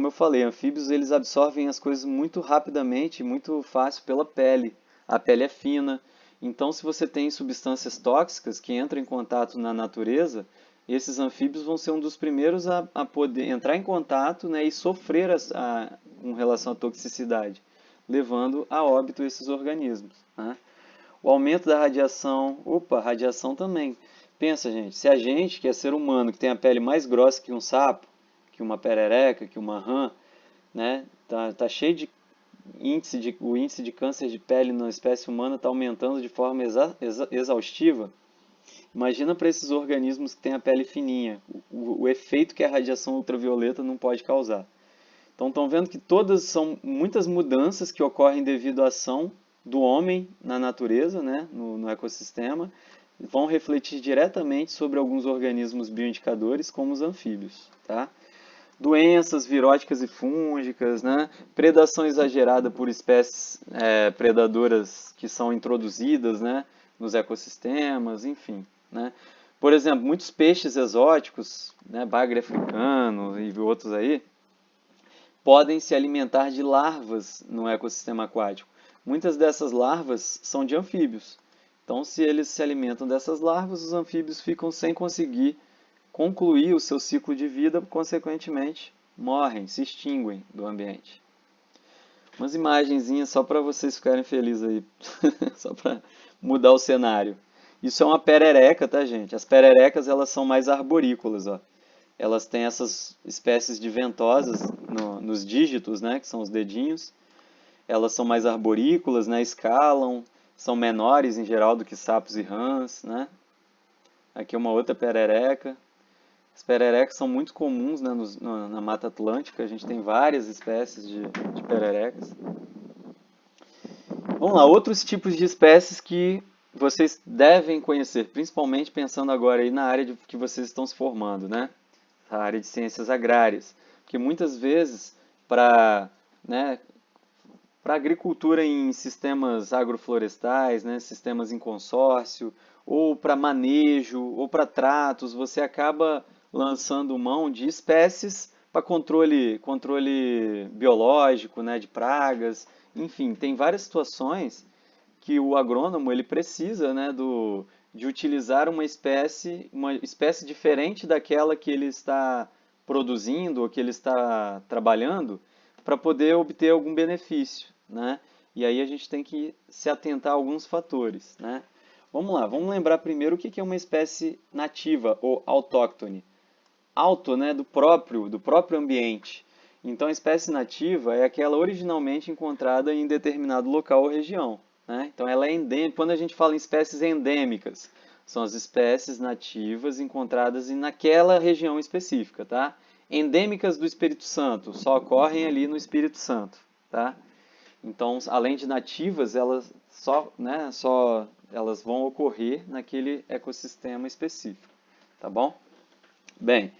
S1: eu falei, anfíbios, eles absorvem as coisas muito rapidamente, muito fácil pela pele. A pele é fina. Então, se você tem substâncias tóxicas que entram em contato na natureza, esses anfíbios vão ser um dos primeiros a poder entrar em contato, né, e sofrer com relação à toxicidade, levando a óbito esses organismos, né? O aumento da radiação, radiação também. Pensa, gente, se a gente, que é ser humano, que tem a pele mais grossa que um sapo, que uma perereca, que uma rã, né, tá cheio de o índice de câncer de pele na espécie humana está aumentando de forma exaustiva. Imagina para esses organismos que têm a pele fininha, o efeito que a radiação ultravioleta não pode causar. Então, estão vendo que todas são muitas mudanças que ocorrem devido à ação do homem na natureza, né, no ecossistema, vão refletir diretamente sobre alguns organismos bioindicadores, como os anfíbios. Tá? doenças viróticas e fúngicas, né? Predação exagerada por espécies predadoras que são introduzidas, né, nos ecossistemas, enfim, né? Por exemplo, muitos peixes exóticos, né, bagre africano e outros aí, podem se alimentar de larvas no ecossistema aquático. Muitas dessas larvas são de anfíbios. Então, se eles se alimentam dessas larvas, os anfíbios ficam sem conseguir concluir o seu ciclo de vida, consequentemente, morrem, se extinguem do ambiente. Umas imagenzinhas só para vocês ficarem felizes aí, só para mudar o cenário. Isso é uma perereca, tá, gente? As pererecas, elas são mais arborícolas, ó. Elas têm essas espécies de ventosas nos dígitos, né, que são os dedinhos. Elas são mais arborícolas, né, escalam, são menores em geral do que sapos e rãs, né? Aqui uma outra perereca. As pererecas são muito comuns, né, na Mata Atlântica, a gente tem várias espécies de pererecas. Vamos lá, outros tipos de espécies que vocês devem conhecer, principalmente pensando agora aí na área que vocês estão se formando, né? A área de ciências agrárias. Porque muitas vezes, para, né, para agricultura em sistemas agroflorestais, né, sistemas em consórcio, ou para manejo, ou para tratos, você acaba lançando mão de espécies para controle biológico, né, de pragas. Enfim, tem várias situações que o agrônomo ele precisa, né, de utilizar uma espécie diferente daquela que ele está produzindo ou que ele está trabalhando para poder obter algum benefício, né? E aí a gente tem que se atentar a alguns fatores, né? Vamos lá, vamos lembrar primeiro o que é uma espécie nativa ou autóctone. Auto, né, do próprio ambiente. Então, a espécie nativa é aquela originalmente encontrada em determinado local ou região, né? Então, ela é endêmica. Quando a gente fala em espécies endêmicas, são as espécies nativas encontradas naquela região específica, tá? Endêmicas do Espírito Santo, só ocorrem ali no Espírito Santo, tá? Então, além de nativas, elas vão ocorrer naquele ecossistema específico, tá bom? Bem,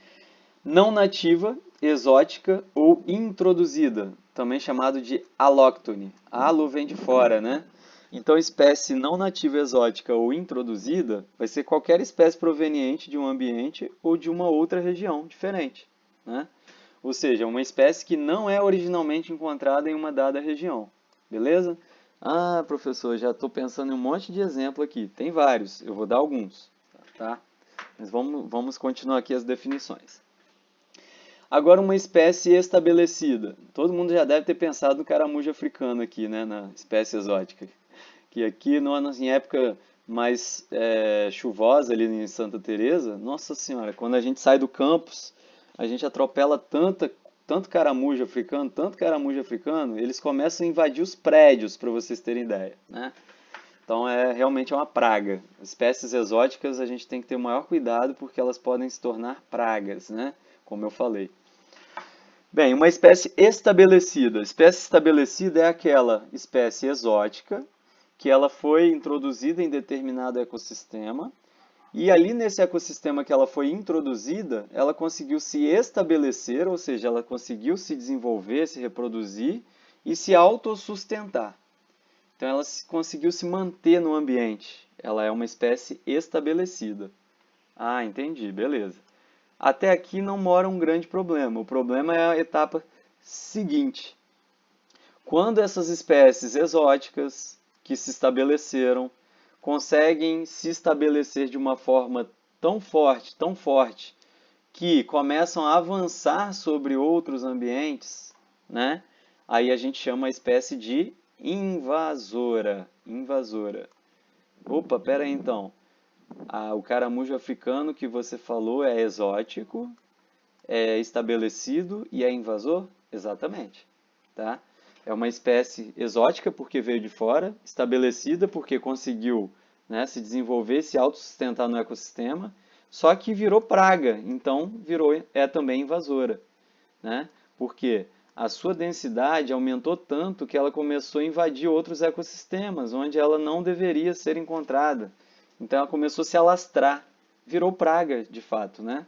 S1: não nativa, exótica ou introduzida, também chamado de alóctone. Alo vem de fora, né? Então, espécie não nativa, exótica ou introduzida vai ser qualquer espécie proveniente de um ambiente ou de uma outra região diferente, né? Ou seja, uma espécie que não é originalmente encontrada em uma dada região, beleza? Ah, professor, já estou pensando em um monte de exemplo aqui. Tem vários, eu vou dar alguns, tá? Mas vamos continuar aqui as definições. Agora, uma espécie estabelecida. Todo mundo já deve ter pensado no caramujo africano aqui, né, na espécie exótica. Que aqui, em época mais chuvosa, ali em Santa Teresa, nossa senhora, quando a gente sai do campus, a gente atropela tanto caramujo africano, eles começam a invadir os prédios, para vocês terem ideia, né? Então, realmente é uma praga. Espécies exóticas a gente tem que ter o maior cuidado porque elas podem se tornar pragas, né? Como eu falei. Bem, uma espécie estabelecida. Espécie estabelecida é aquela espécie exótica que ela foi introduzida em determinado ecossistema e ali nesse ecossistema que ela foi introduzida, ela conseguiu se estabelecer, ou seja, ela conseguiu se desenvolver, se reproduzir e se autossustentar. Então ela conseguiu se manter no ambiente. Ela é uma espécie estabelecida. Ah, entendi, beleza. Até aqui não mora um grande problema. O problema é a etapa seguinte. Quando essas espécies exóticas que se estabeleceram conseguem se estabelecer de uma forma tão forte, que começam a avançar sobre outros ambientes, né? Aí a gente chama a espécie de invasora. Invasora. Opa, pera aí então. O caramujo africano que você falou é exótico, é estabelecido e é invasor? Exatamente, tá? É uma espécie exótica porque veio de fora, estabelecida porque conseguiu, né, se desenvolver, se autossustentar no ecossistema, só que virou praga, então é também invasora, né? Porque a sua densidade aumentou tanto que ela começou a invadir outros ecossistemas, onde ela não deveria ser encontrada. Então ela começou a se alastrar, virou praga de fato, né?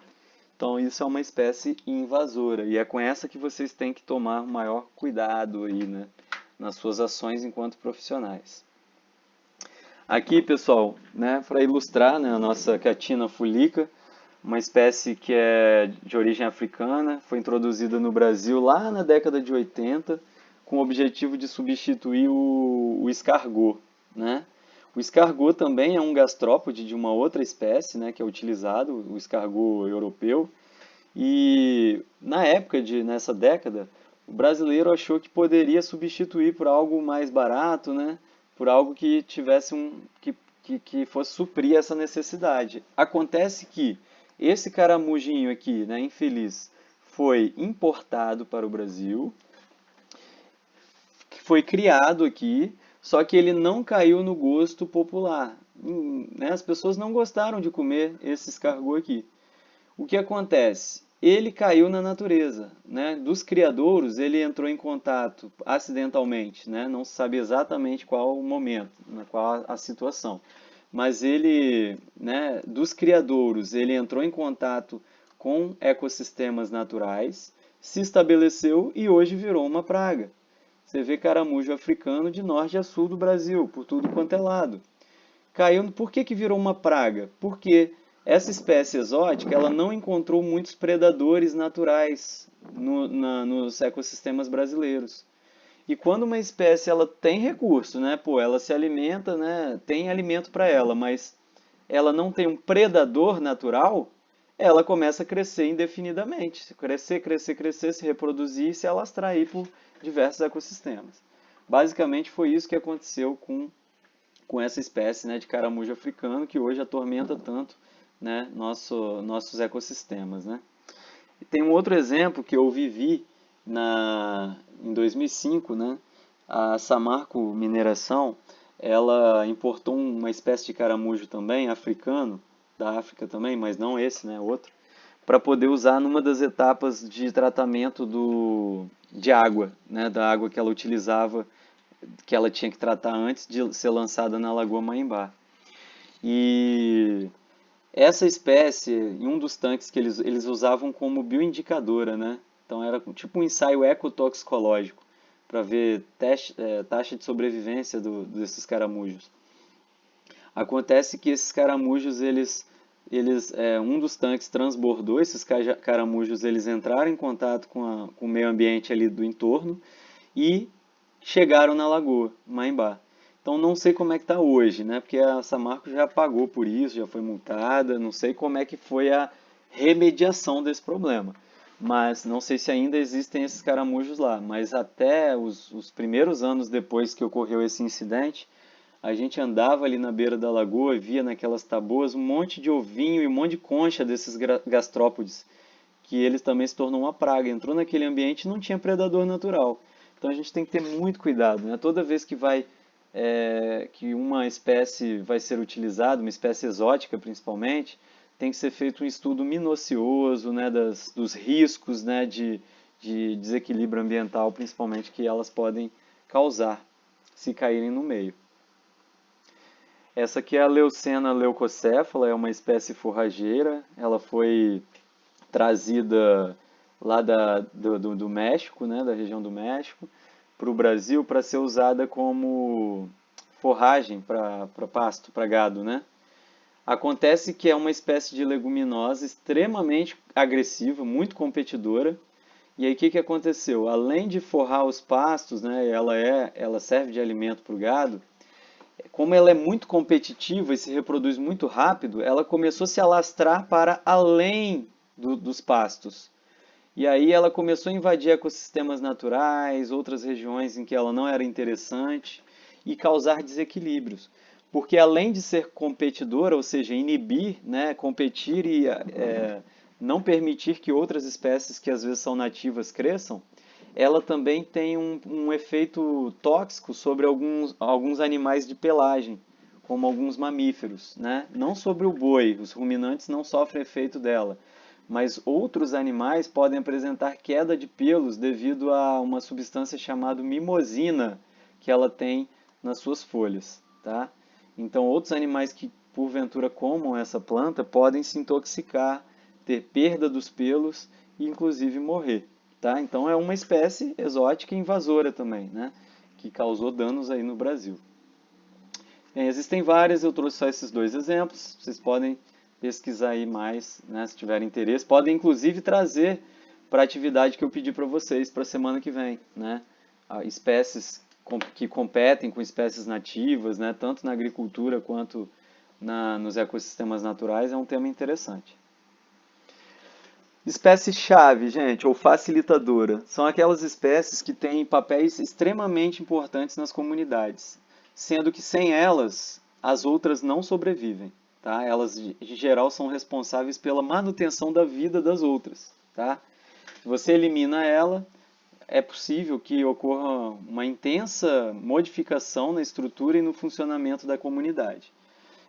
S1: Então isso é uma espécie invasora e é com essa que vocês têm que tomar maior cuidado aí, né, nas suas ações enquanto profissionais. Aqui, pessoal, né, para ilustrar, né, a nossa Catina fulica, uma espécie que é de origem africana, foi introduzida no Brasil lá na década de 80, com o objetivo de substituir o escargot, né? O escargot também é um gastrópode de uma outra espécie, né, que é utilizado, o escargot europeu. E na época nessa década, o brasileiro achou que poderia substituir por algo mais barato, né? Por algo que tivesse que fosse suprir essa necessidade. Acontece que esse caramujinho aqui, né, infeliz, foi importado para o Brasil, que foi criado aqui, só que ele não caiu no gosto popular. Né? As pessoas não gostaram de comer esse escargot aqui. O que acontece? Ele caiu na natureza, né? Dos criadouros, ele entrou em contato acidentalmente, né? Não se sabe exatamente qual o momento, né? Qual a situação. Mas ele, né, dos criadouros, ele entrou em contato com ecossistemas naturais, se estabeleceu e hoje virou uma praga. Você vê caramujo africano de norte a sul do Brasil, por tudo quanto é lado. Caiu, por que que virou uma praga? Porque essa espécie exótica ela não encontrou muitos predadores naturais nos ecossistemas brasileiros. E quando uma espécie ela tem recurso, né, pô, ela se alimenta, né, tem alimento para ela, mas ela não tem um predador natural, ela começa a crescer indefinidamente, crescer, crescer, crescer, se reproduzir e se alastrar aí por diversos ecossistemas. Basicamente foi isso que aconteceu com essa espécie, né, de caramujo africano que hoje atormenta tanto, né, nossos ecossistemas, né? E tem um outro exemplo que eu vivi em 2005, né? A Samarco Mineração, ela importou uma espécie de caramujo também, africano, da África também, mas não esse, né, outro, para poder usar numa das etapas de tratamento de água, né, da água que ela utilizava, que ela tinha que tratar antes de ser lançada na Lagoa Maimbá. E essa espécie, em um dos tanques que eles usavam como bioindicadora, né? Então era tipo um ensaio ecotoxicológico para ver taxa de sobrevivência desses caramujos. Acontece que esses caramujos, um dos tanques transbordou, esses caramujos eles entraram em contato com o meio ambiente ali do entorno e chegaram na Lagoa Maimbá. Então não sei como é que está hoje, né? Porque a Samarco já pagou por isso, já foi multada, não sei como é que foi a remediação desse problema. Mas não sei se ainda existem esses caramujos lá. Mas até os primeiros anos depois que ocorreu esse incidente, a gente andava ali na beira da lagoa e via naquelas taboas um monte de ovinho e um monte de concha desses gastrópodes, que eles também se tornou uma praga. Entrou naquele ambiente e não tinha predador natural. Então a gente tem que ter muito cuidado, né? Toda vez que uma espécie vai ser utilizada, uma espécie exótica principalmente, tem que ser feito um estudo minucioso, né, dos riscos, né, de desequilíbrio ambiental, principalmente que elas podem causar se caírem no meio. Essa aqui é a Leucena leucocéfala, é uma espécie forrageira. Ela foi trazida lá do México, né, da região do México, para o Brasil para ser usada como forragem para pasto, para gado, né? Acontece que é uma espécie de leguminosa extremamente agressiva, muito competidora. E aí o que que aconteceu? Além de forrar os pastos, né, ela serve de alimento para o gado. Como ela é muito competitiva e se reproduz muito rápido, ela começou a se alastrar para além dos pastos. E aí ela começou a invadir ecossistemas naturais, outras regiões em que ela não era interessante e causar desequilíbrios. Porque além de ser competidora, ou seja, inibir, né, competir e não permitir que outras espécies que às vezes são nativas cresçam, ela também tem um efeito tóxico sobre alguns animais de pelagem, como alguns mamíferos, né? Não sobre o boi, os ruminantes não sofrem efeito dela, mas outros animais podem apresentar queda de pelos devido a uma substância chamada mimosina que ela tem nas suas folhas, tá? Então, outros animais que porventura comam essa planta podem se intoxicar ter perda dos pelos e inclusive morrer, tá? Então é uma espécie exótica e invasora também, né? Que causou danos aí no Brasil. Bem, existem várias, eu trouxe só esses dois exemplos, vocês podem pesquisar aí mais, né, se tiverem interesse. Podem inclusive trazer para a atividade que eu pedi para vocês para a semana que vem, né? Espécies que competem com espécies nativas, né, tanto na agricultura quanto nos ecossistemas naturais, é um tema interessante. Espécie-chave, gente, ou facilitadora, são aquelas espécies que têm papéis extremamente importantes nas comunidades, sendo que sem elas, as outras não sobrevivem, tá? Elas, em geral, são responsáveis pela manutenção da vida das outras, tá? Se você elimina ela, é possível que ocorra uma intensa modificação na estrutura e no funcionamento da comunidade.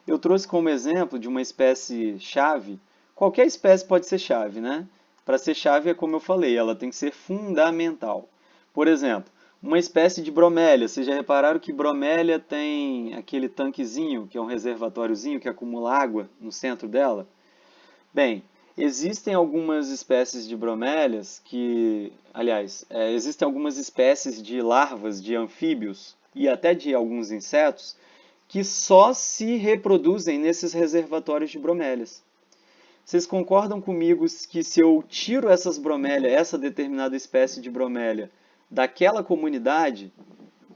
S1: Eu trouxe como exemplo de uma espécie-chave. Qualquer espécie pode ser chave, né? Para ser chave, é como eu falei, ela tem que ser fundamental. Por exemplo, uma espécie de bromélia. Vocês já repararam que bromélia tem aquele tanquezinho, que é um reservatóriozinho que acumula água no centro dela? Bem, existem algumas espécies de bromélias que, aliás, existem algumas espécies de larvas de anfíbios e até de alguns insetos que só se reproduzem nesses reservatórios de bromélias. Vocês concordam comigo que se eu tiro essas bromélias, essa determinada espécie de bromélia, daquela comunidade,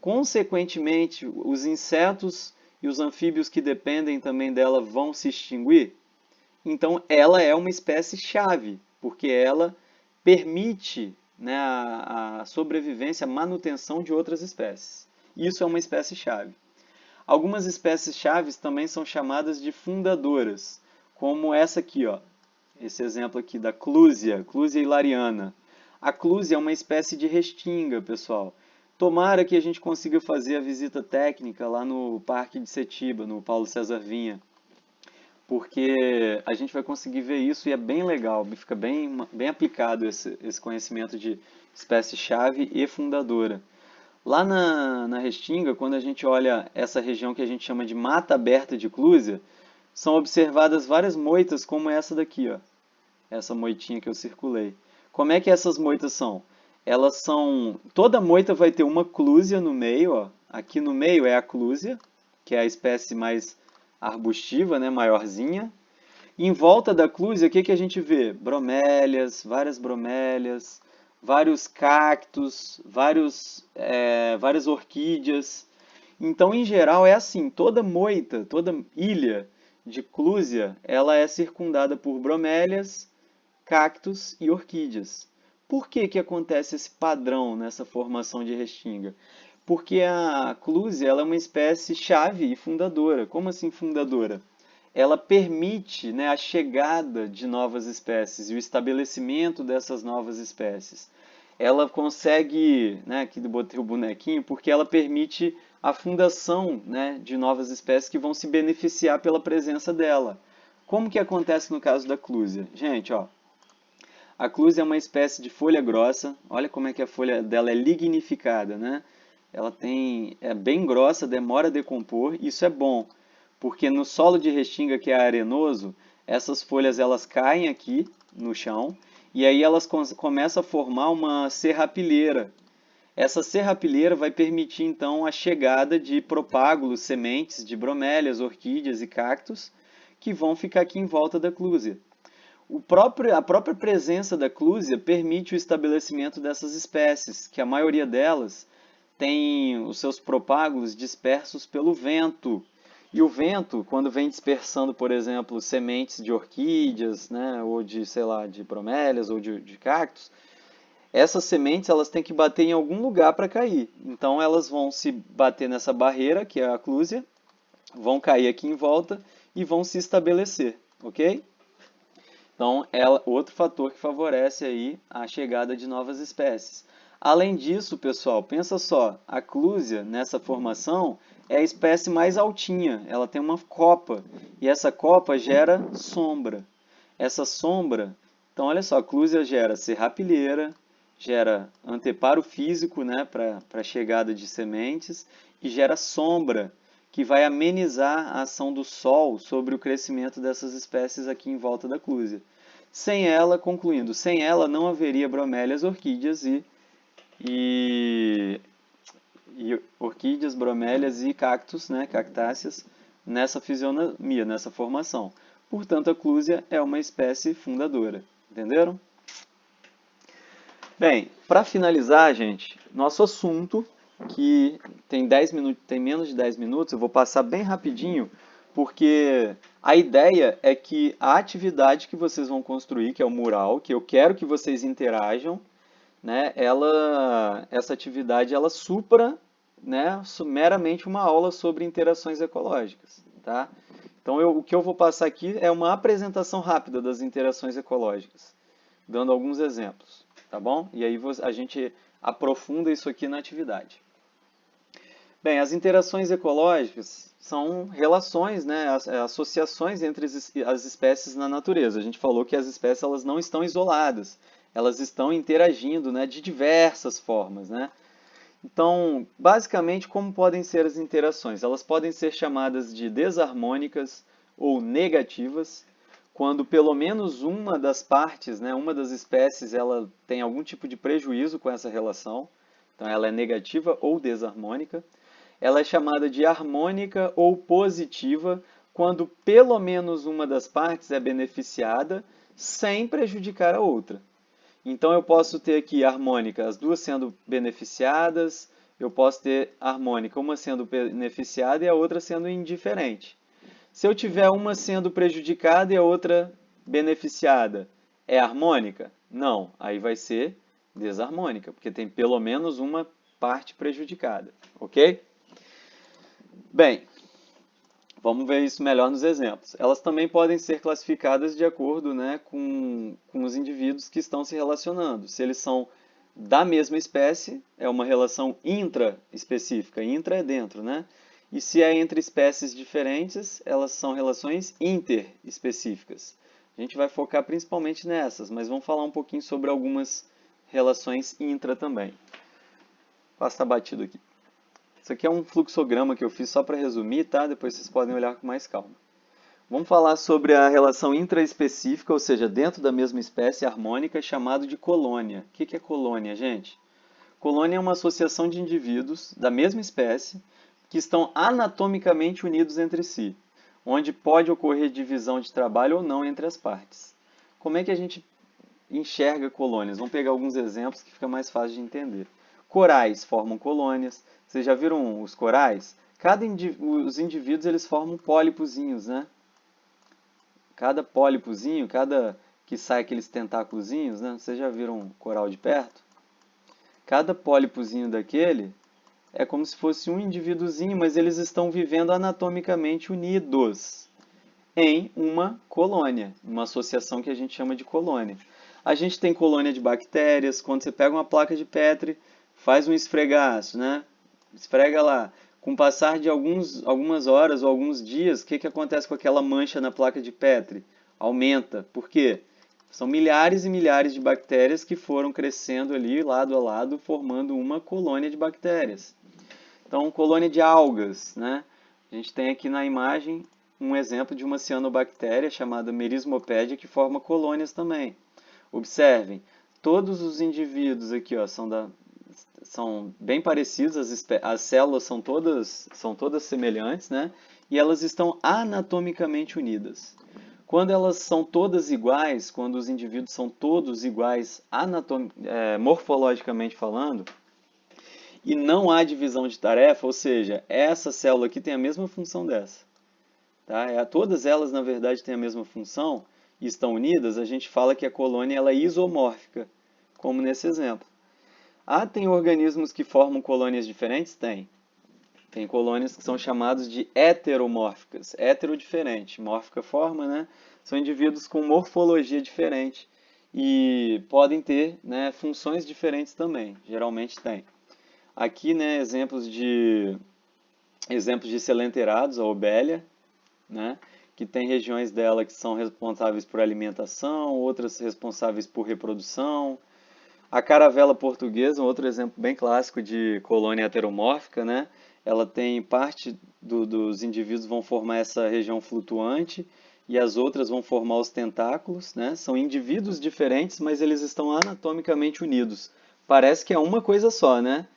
S1: consequentemente os insetos e os anfíbios que dependem também dela vão se extinguir? Então ela é uma espécie-chave, porque ela permite, né, a sobrevivência, a manutenção de outras espécies. Isso é uma espécie-chave. Algumas espécies chaves também são chamadas de fundadoras, como essa aqui, ó. Esse exemplo aqui da Clusia, Clusia hilariana. A Clusia é uma espécie de restinga, pessoal. Tomara que a gente consiga fazer a visita técnica lá no Parque de Setiba, no Paulo César Vinha, porque a gente vai conseguir ver isso e é bem legal, fica bem aplicado esse conhecimento de espécie-chave e fundadora. Lá na Restinga, quando a gente olha essa região que a gente chama de mata aberta de Clusia, são observadas várias moitas como essa daqui, ó. Essa moitinha que eu circulei. Como é que essas moitas são? Elas são... Toda moita vai ter uma Clusia no meio, ó. Aqui no meio é a Clusia, que é a espécie mais arbustiva, né, maiorzinha. E em volta da Clusia, o que que a gente vê? Bromélias, vários cactos, várias orquídeas. Então, em geral, é assim, toda moita, toda ilha de Clusia, ela é circundada por bromélias, cactos e orquídeas. Por que que acontece esse padrão nessa formação de restinga? Porque a Clusia, ela é uma espécie chave e fundadora. Como assim fundadora? Ela permite, né, a chegada de novas espécies e o estabelecimento dessas novas espécies. Ela consegue, né, aqui eu botei o bonequinho, porque ela permite a fundação, né, de novas espécies que vão se beneficiar pela presença dela. Como que acontece no caso da Clusia? Gente, ó, a Clusia é uma espécie de folha grossa. Olha como é que a folha dela é lignificada, né? É bem grossa, demora a decompor. Isso é bom, porque no solo de restinga que é arenoso, essas folhas elas caem aqui no chão e aí elas começam a formar uma serrapilheira. Essa serrapilheira vai permitir então a chegada de propágulos, sementes de bromélias, orquídeas e cactos que vão ficar aqui em volta da Clusia. A própria presença da Clusia permite o estabelecimento dessas espécies, que a maioria delas tem os seus propágulos dispersos pelo vento. E o vento, quando vem dispersando, por exemplo, sementes de orquídeas, né, ou de, sei lá, de bromélias ou de cactos, essas sementes elas têm que bater em algum lugar para cair. Então elas vão se bater nessa barreira, que é a Clusia, vão cair aqui em volta e vão se estabelecer, ok? Então, outro fator que favorece aí a chegada de novas espécies. Além disso, pessoal, pensa só, a Clusia, nessa formação, é a espécie mais altinha. Ela tem uma copa, e essa copa gera sombra. Essa sombra, então olha só, a Clusia gera serrapilheira, gera anteparo físico, né, para a chegada de sementes, e gera sombra, que vai amenizar a ação do sol sobre o crescimento dessas espécies aqui em volta da Clusia. Sem ela, concluindo, sem ela não haveria bromélias, orquídeas e orquídeas, bromélias e cactos, né, cactáceas, nessa fisionomia, nessa formação. Portanto, a Clusia é uma espécie fundadora. Entenderam? Bem, para finalizar, gente, nosso assunto, que tem 10 minutos, tem menos de 10 minutos, eu vou passar bem rapidinho, porque a ideia é que a atividade que vocês vão construir, que é o mural, que eu quero que vocês interajam, né, essa atividade ela supra, né, meramente uma aula sobre interações ecológicas, tá? Então o que eu vou passar aqui é uma apresentação rápida das interações ecológicas, dando alguns exemplos, tá bom? E aí a gente aprofunda isso aqui na atividade. Bem, as interações ecológicas são relações, né, associações entre as espécies na natureza. A gente falou que as espécies elas não estão isoladas, elas estão interagindo, né, de diversas formas, né? Então, basicamente, como podem ser as interações? Elas podem ser chamadas de desarmônicas ou negativas, quando pelo menos uma das partes, né, uma das espécies, ela tem algum tipo de prejuízo com essa relação. Então, ela é negativa ou desarmônica. Ela é chamada de harmônica ou positiva quando pelo menos uma das partes é beneficiada sem prejudicar a outra. Então eu posso ter aqui harmônica, as duas sendo beneficiadas, eu posso ter harmônica, uma sendo beneficiada e a outra sendo indiferente. Se eu tiver uma sendo prejudicada e a outra beneficiada, é harmônica? Não, aí vai ser desarmônica, porque tem pelo menos uma parte prejudicada, ok? Bem, vamos ver isso melhor nos exemplos. Elas também podem ser classificadas de acordo, né, com os indivíduos que estão se relacionando. Se eles são da mesma espécie, é uma relação intraespecífica. Intra é dentro, né? E se é entre espécies diferentes, elas são relações interespecíficas. A gente vai focar principalmente nessas, mas vamos falar um pouquinho sobre algumas relações intra também. Passa batido aqui. Isso aqui é um fluxograma que eu fiz só para resumir, tá? Depois vocês podem olhar com mais calma. Vamos falar sobre a relação intraespecífica, ou seja, dentro da mesma espécie harmônica, chamado de colônia. O que é colônia, gente? Colônia é uma associação de indivíduos da mesma espécie que estão anatomicamente unidos entre si, onde pode ocorrer divisão de trabalho ou não entre as partes. Como é que a gente enxerga colônias? Vamos pegar alguns exemplos que fica mais fácil de entender. Corais formam colônias. Vocês já viram os corais? Os indivíduos eles formam pólipozinhos, né? Cada pólipozinho, cada que sai aqueles tentáculozinhos, né? Vocês já viram um coral de perto? Cada pólipozinho daquele é como se fosse um indivíduozinho, mas eles estão vivendo anatomicamente unidos em uma colônia, uma associação que a gente chama de colônia. A gente tem colônia de bactérias, quando você pega uma placa de Petri, faz um esfregaço, né? Esfrega lá. Com o passar de algumas horas ou alguns dias, o que acontece com aquela mancha na placa de Petri? Aumenta. Por quê? São milhares e milhares de bactérias que foram crescendo ali, lado a lado, formando uma colônia de bactérias. Então, colônia de algas, né? A gente tem aqui na imagem um exemplo de uma cianobactéria chamada Merismopédia que forma colônias também. Observem, todos os indivíduos aqui ó, são bem parecidos, as células são todas semelhantes, né? E elas estão anatomicamente unidas. Quando elas são todas iguais, quando os indivíduos são todos iguais morfologicamente falando, e não há divisão de tarefa, ou seja, essa célula aqui tem a mesma função dessa. Tá? Todas elas, na verdade, têm a mesma função e estão unidas, a gente fala que a colônia ela é isomórfica, como nesse exemplo. Tem organismos que formam colônias diferentes? Tem. Tem colônias que são chamadas de heteromórficas. Hetero diferente, mórfica forma, né? São indivíduos com morfologia diferente e podem ter, né, funções diferentes também. Geralmente tem. Aqui, né, exemplos de Coelenterados, a Obélia, né, que tem regiões dela que são responsáveis por alimentação, outras responsáveis por reprodução. A caravela portuguesa, um outro exemplo bem clássico de colônia heteromórfica, né? Ela tem parte dos indivíduos vão formar essa região flutuante e as outras vão formar os tentáculos, né? São indivíduos diferentes, mas eles estão anatomicamente unidos. Parece que é uma coisa só, né?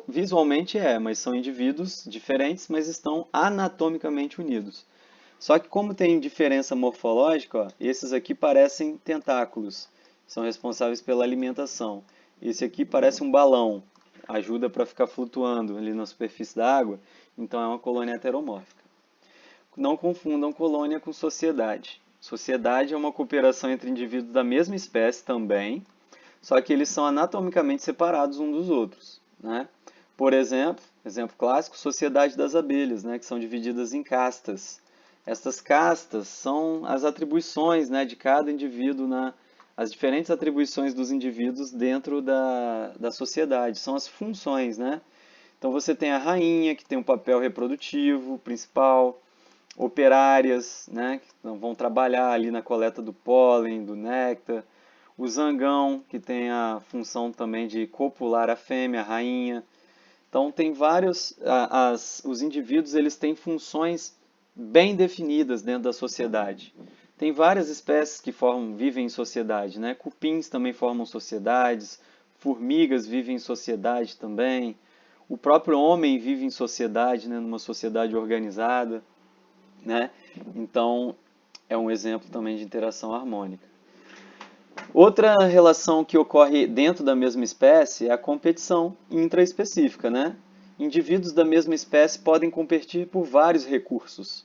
S1: Visualmente é, mas são indivíduos diferentes, mas estão anatomicamente unidos. Só que como tem diferença morfológica, ó, esses aqui parecem tentáculos, são responsáveis pela alimentação. Esse aqui parece um balão, ajuda para ficar flutuando ali na superfície da água, então é uma colônia heteromórfica. Não confundam colônia com sociedade. Sociedade é uma cooperação entre indivíduos da mesma espécie também, só que eles são anatomicamente separados uns dos outros, né? Por exemplo, exemplo clássico, sociedade das abelhas, né, que são divididas em castas. Estas castas são as atribuições, né, de cada indivíduo, as diferentes atribuições dos indivíduos dentro da sociedade, são as funções, né? Então você tem a rainha, que tem um papel reprodutivo principal, operárias, né, que vão trabalhar ali na coleta do pólen, do néctar, o zangão, que tem a função também de copular a fêmea, a rainha. Então tem vários, os indivíduos eles têm funções bem definidas dentro da sociedade. Tem várias espécies que vivem em sociedade, né? Cupins também formam sociedades, formigas vivem em sociedade também, o próprio homem vive em sociedade, né? Numa sociedade organizada, né? Então é um exemplo também de interação harmônica. Outra relação que ocorre dentro da mesma espécie é a competição intraespecífica, né? Indivíduos da mesma espécie podem competir por vários recursos.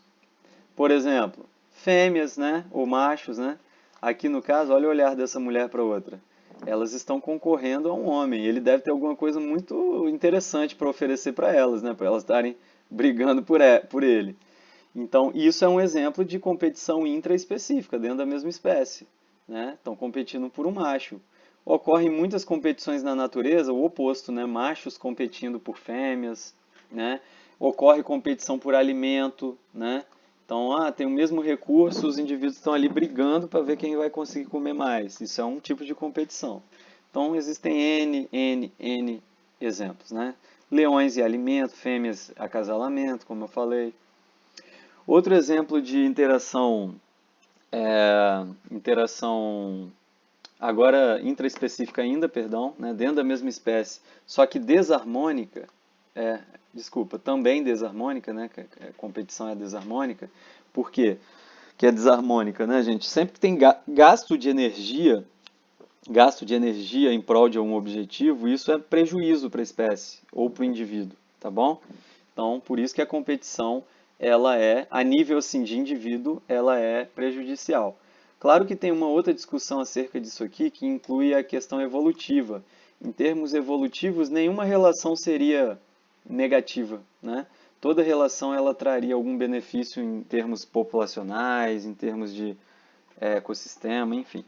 S1: Por exemplo, fêmeas, né, ou machos, né? Aqui no caso, olha o olhar dessa mulher para outra. Elas estão concorrendo a um homem. Ele deve ter alguma coisa muito interessante para oferecer para elas, né? Para elas estarem brigando por ele. Então, isso é um exemplo de competição intraespecífica dentro da mesma espécie, né? Estão competindo por um macho. Ocorrem muitas competições na natureza, o oposto, né? Machos competindo por fêmeas, né? Ocorre competição por alimento, né? Então, tem o mesmo recurso, os indivíduos estão ali brigando para ver quem vai conseguir comer mais. Isso é um tipo de competição. Então, existem N exemplos, né? Leões e alimento, fêmeas acasalamento, como eu falei. Outro exemplo de interação agora intraespecífica ainda, perdão, né, dentro da mesma espécie, só que desarmônica, também desarmônica, né, que a competição é desarmônica. Por quê que é desarmônica, né, gente? Sempre que tem gasto de energia em prol de um objetivo, isso é prejuízo para a espécie ou para o indivíduo, tá bom? Então, por isso que a competição, ela a nível assim, de indivíduo, ela é prejudicial. Claro que tem uma outra discussão acerca disso aqui, que inclui a questão evolutiva. Em termos evolutivos, nenhuma relação seria negativa, né? Toda relação ela traria algum benefício em termos populacionais, em termos de ecossistema, enfim.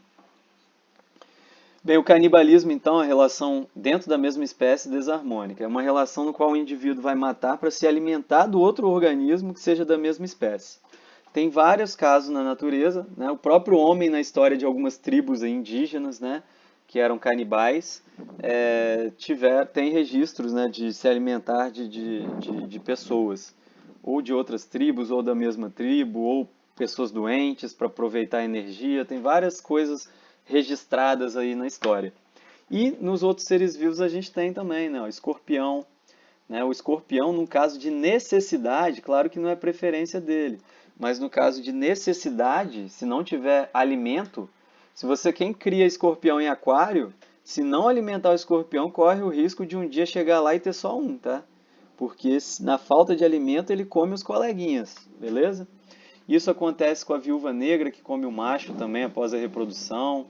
S1: Bem, o canibalismo, então, é a relação dentro da mesma espécie desarmônica. É uma relação no qual o indivíduo vai matar para se alimentar do outro organismo que seja da mesma espécie. Tem vários casos na natureza, né? O próprio homem, na história de algumas tribos indígenas, né, que eram canibais, tem registros, né, de se alimentar de pessoas, ou de outras tribos, ou da mesma tribo, ou pessoas doentes para aproveitar a energia. Tem várias coisas registradas aí na história. E nos outros seres vivos a gente tem também, né, o escorpião. Né, o escorpião, no caso de necessidade, claro que não é preferência dele, mas no caso de necessidade, se não tiver alimento, quem cria escorpião em aquário, se não alimentar o escorpião, corre o risco de um dia chegar lá e ter só um, tá? Porque na falta de alimento ele come os coleguinhas, beleza? Isso acontece com a viúva negra, que come o macho também após a reprodução,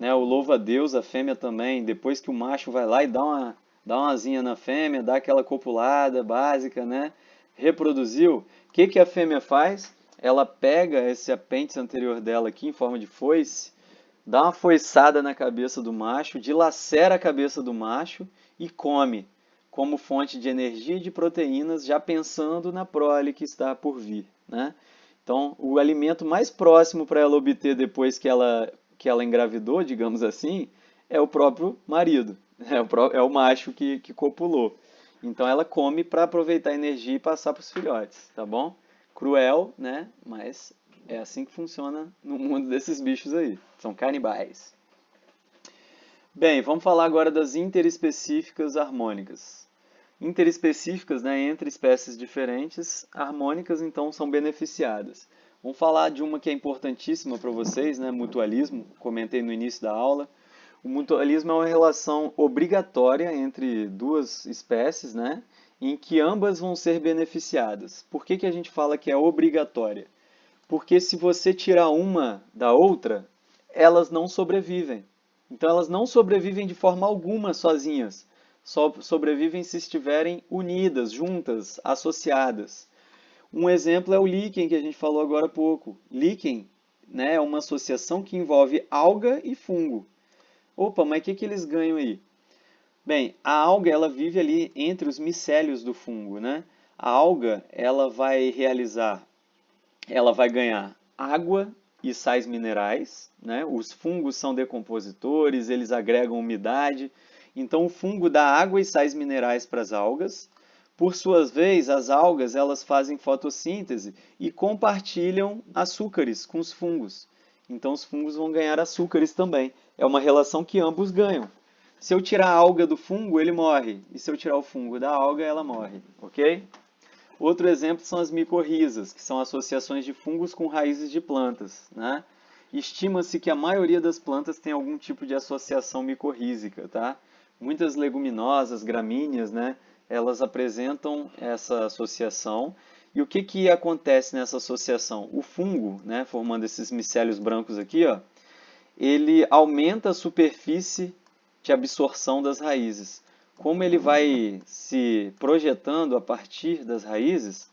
S1: né? O louva-a-Deus, a fêmea também, depois que o macho vai lá e dá uma asinha na fêmea, dá aquela copulada básica, né? Reproduziu. O que a fêmea faz? Ela pega esse apêndice anterior dela aqui, em forma de foice, dá uma foiçada na cabeça do macho, dilacera a cabeça do macho e come, como fonte de energia e de proteínas, já pensando na prole que está por vir, né? Então, o alimento mais próximo para ela obter depois que ela engravidou, digamos assim, é o próprio marido, é o macho que copulou. Então, ela come para aproveitar a energia e passar para os filhotes, tá bom? Cruel, né? Mas É assim que funciona no mundo desses bichos aí. São canibais. Bem, vamos falar agora das interespecíficas harmônicas. Interespecíficas, né, entre espécies diferentes, harmônicas então são beneficiadas. Vamos falar de uma que é importantíssima para vocês, né, mutualismo, comentei no início da aula. O mutualismo é uma relação obrigatória entre duas espécies, né, em que ambas vão ser beneficiadas. Por que que a gente fala que é obrigatória? Porque se você tirar uma da outra, elas não sobrevivem. Então elas não sobrevivem de forma alguma sozinhas. Só sobrevivem se estiverem unidas, juntas, associadas. Um exemplo é o líquen que a gente falou agora há pouco. Líquen, né, é uma associação que envolve alga e fungo. Opa, mas o que que eles ganham aí? Bem, a alga ela vive ali entre os micélios do fungo, né? A alga ela vai ganhar água e sais minerais, né? Os fungos são decompositores, eles agregam umidade. Então o fungo dá água e sais minerais para as algas. Por sua vez, as algas elas fazem fotossíntese e compartilham açúcares com os fungos. Então os fungos vão ganhar açúcares também. É uma relação que ambos ganham. Se eu tirar a alga do fungo, ele morre. E se eu tirar o fungo da alga, ela morre. Ok? Outro exemplo são as micorrizas, que são associações de fungos com raízes de plantas, né? Estima-se que a maioria das plantas tem algum tipo de associação micorrízica, tá? Muitas leguminosas, gramíneas, né? Elas apresentam essa associação. E o que que acontece nessa associação? O fungo, né, formando esses micélios brancos aqui, ó, ele aumenta a superfície de absorção das raízes. Como ele vai se projetando a partir das raízes,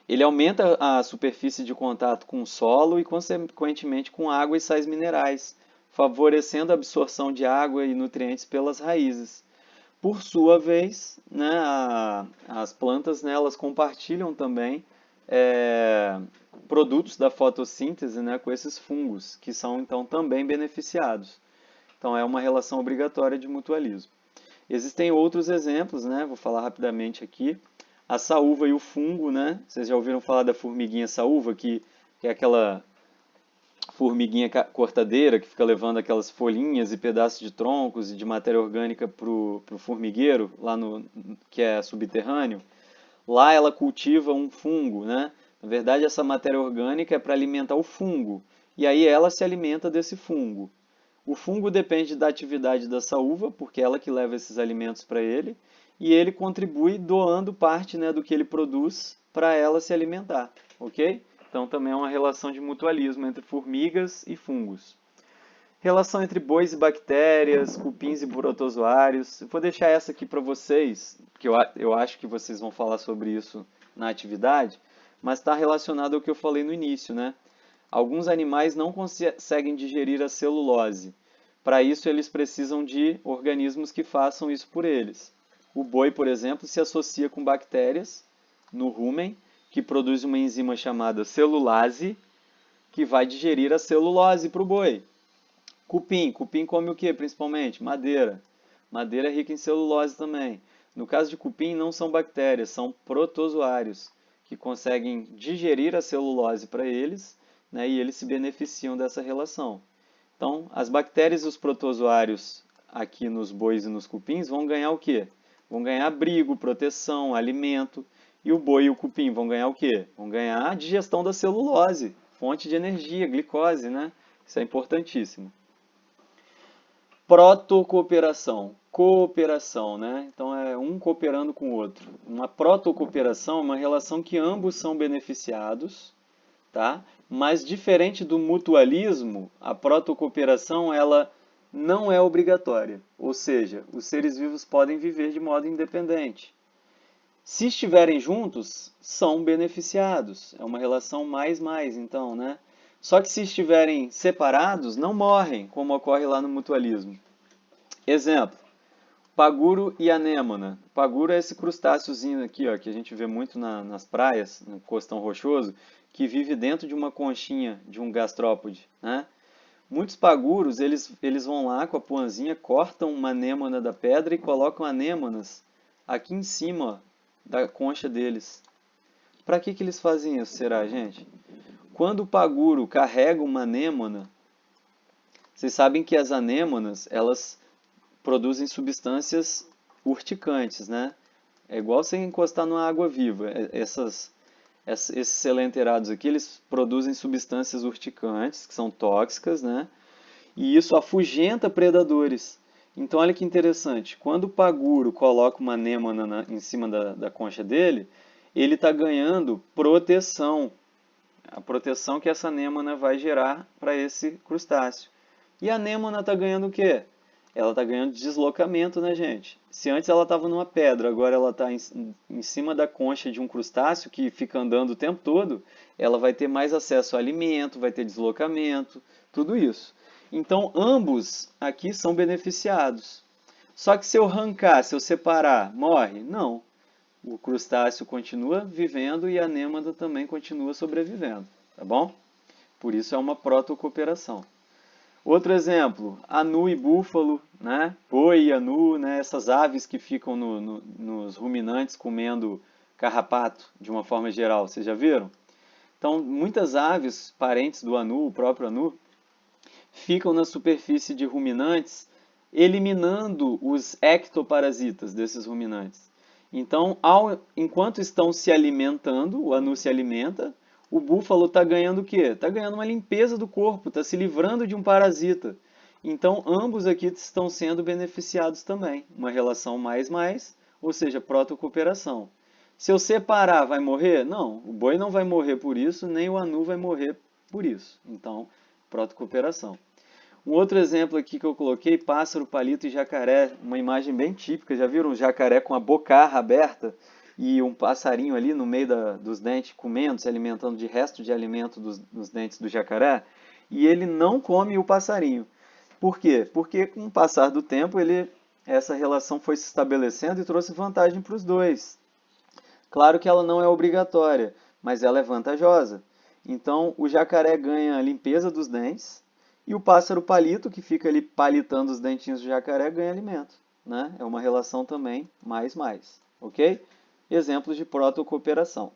S1: ele aumenta a superfície de contato com o solo e, consequentemente, com água e sais minerais, favorecendo a absorção de água e nutrientes pelas raízes. Por sua vez, né, as plantas, né, elas compartilham também produtos da fotossíntese, né, com esses fungos, que são então também beneficiados. Então é uma relação obrigatória de mutualismo. Existem outros exemplos, né? Vou falar rapidamente aqui. A saúva e o fungo, né? Vocês já ouviram falar da formiguinha saúva, que é aquela formiguinha cortadeira que fica levando aquelas folhinhas e pedaços de troncos e de matéria orgânica para o formigueiro, lá no que é subterrâneo. Lá ela cultiva um fungo, né? Na verdade, essa matéria orgânica é para alimentar o fungo. E aí ela se alimenta desse fungo. O fungo depende da atividade da saúva, porque é ela que leva esses alimentos para ele, e ele contribui doando parte, né, do que ele produz para ela se alimentar, ok? Então também é uma relação de mutualismo entre formigas e fungos. Relação entre bois e bactérias, cupins e protozoários. Eu vou deixar essa aqui para vocês, porque eu acho que vocês vão falar sobre isso na atividade, mas está relacionado ao que eu falei no início, né? Alguns animais não conseguem digerir a celulose. Para isso, eles precisam de organismos que façam isso por eles. O boi, por exemplo, se associa com bactérias no rumen, que produz uma enzima chamada celulase, que vai digerir a celulose para o boi. Cupim come o que principalmente? Madeira. Madeira é rica em celulose também. No caso de cupim, não são bactérias, são protozoários, que conseguem digerir a celulose para eles, né, e eles se beneficiam dessa relação. Então, as bactérias e os protozoários aqui nos bois e nos cupins vão ganhar o quê? Vão ganhar abrigo, proteção, alimento. E o boi e o cupim vão ganhar o quê? Vão ganhar a digestão da celulose, fonte de energia, glicose, né? Isso é importantíssimo. Protocooperação, cooperação, né? Então é um cooperando com o outro. Uma protocooperação é uma relação que ambos são beneficiados, tá? Mas diferente do mutualismo, a protocooperação ela não é obrigatória, ou seja, os seres vivos podem viver de modo independente. Se estiverem juntos, são beneficiados. É uma relação mais, então, né? Só que se estiverem separados, não morrem, como ocorre lá no mutualismo. Exemplo, paguro e anêmona. Paguro é esse crustáceozinho aqui, ó, que a gente vê muito nas praias, no costão rochoso, que vive dentro de uma conchinha de um gastrópode, né? Muitos paguros, eles vão lá com a puanzinha, cortam uma anêmona da pedra e colocam anêmonas aqui em cima da concha deles. Para que eles fazem isso, será, gente? quando o paguro carrega uma anêmona, vocês sabem que as anêmonas, elas produzem substâncias urticantes, né? É igual você encostar numa água viva. Esses selenterados aqui, eles produzem substâncias urticantes, que são tóxicas, né? E isso afugenta predadores. Então, olha que interessante. Quando o paguro coloca uma anêmona em cima da concha dele, ele está ganhando proteção. A proteção que essa anêmona vai gerar para esse crustáceo. E a anêmona está ganhando o quê? Ela está ganhando deslocamento, né, gente? Se antes ela estava numa pedra, agora ela está em cima da concha de um crustáceo que fica andando o tempo todo, ela vai ter mais acesso a alimento, vai ter deslocamento, tudo isso. Então, ambos aqui são beneficiados. Só que se eu arrancar, se eu separar, morre? Não. O crustáceo continua vivendo e a anêmona também continua sobrevivendo, tá bom? Por isso é uma protocooperação. Outro exemplo, anu e búfalo, né? Boi e anu, né? Essas aves que ficam nos ruminantes comendo carrapato, de uma forma geral, vocês já viram? Então, muitas aves, parentes do anu, o próprio anu, ficam na superfície de ruminantes, eliminando os ectoparasitas desses ruminantes. Então, enquanto estão se alimentando, o anu se alimenta, o búfalo está ganhando o quê? Está ganhando uma limpeza do corpo, está se livrando de um parasita. Então, ambos aqui estão sendo beneficiados também. Uma relação mais, ou seja, protocooperação. Se eu separar, vai morrer? Não, o boi não vai morrer por isso, nem o anu vai morrer por isso. Então, protocooperação. Um outro exemplo aqui que eu coloquei, pássaro, palito e jacaré, uma imagem bem típica. Já viram um jacaré com a bocarra aberta e um passarinho ali no meio dos dentes comendo, se alimentando de resto de alimento dos dentes do jacaré? E ele não come o passarinho. Por quê? Porque com o passar do tempo, essa relação foi se estabelecendo e trouxe vantagem para os dois. Claro que ela não é obrigatória, mas ela é vantajosa. Então, o jacaré ganha a limpeza dos dentes, e o pássaro palito, que fica ali palitando os dentinhos do jacaré, ganha alimento, né? É uma relação também mais, ok? Exemplos de protocooperação.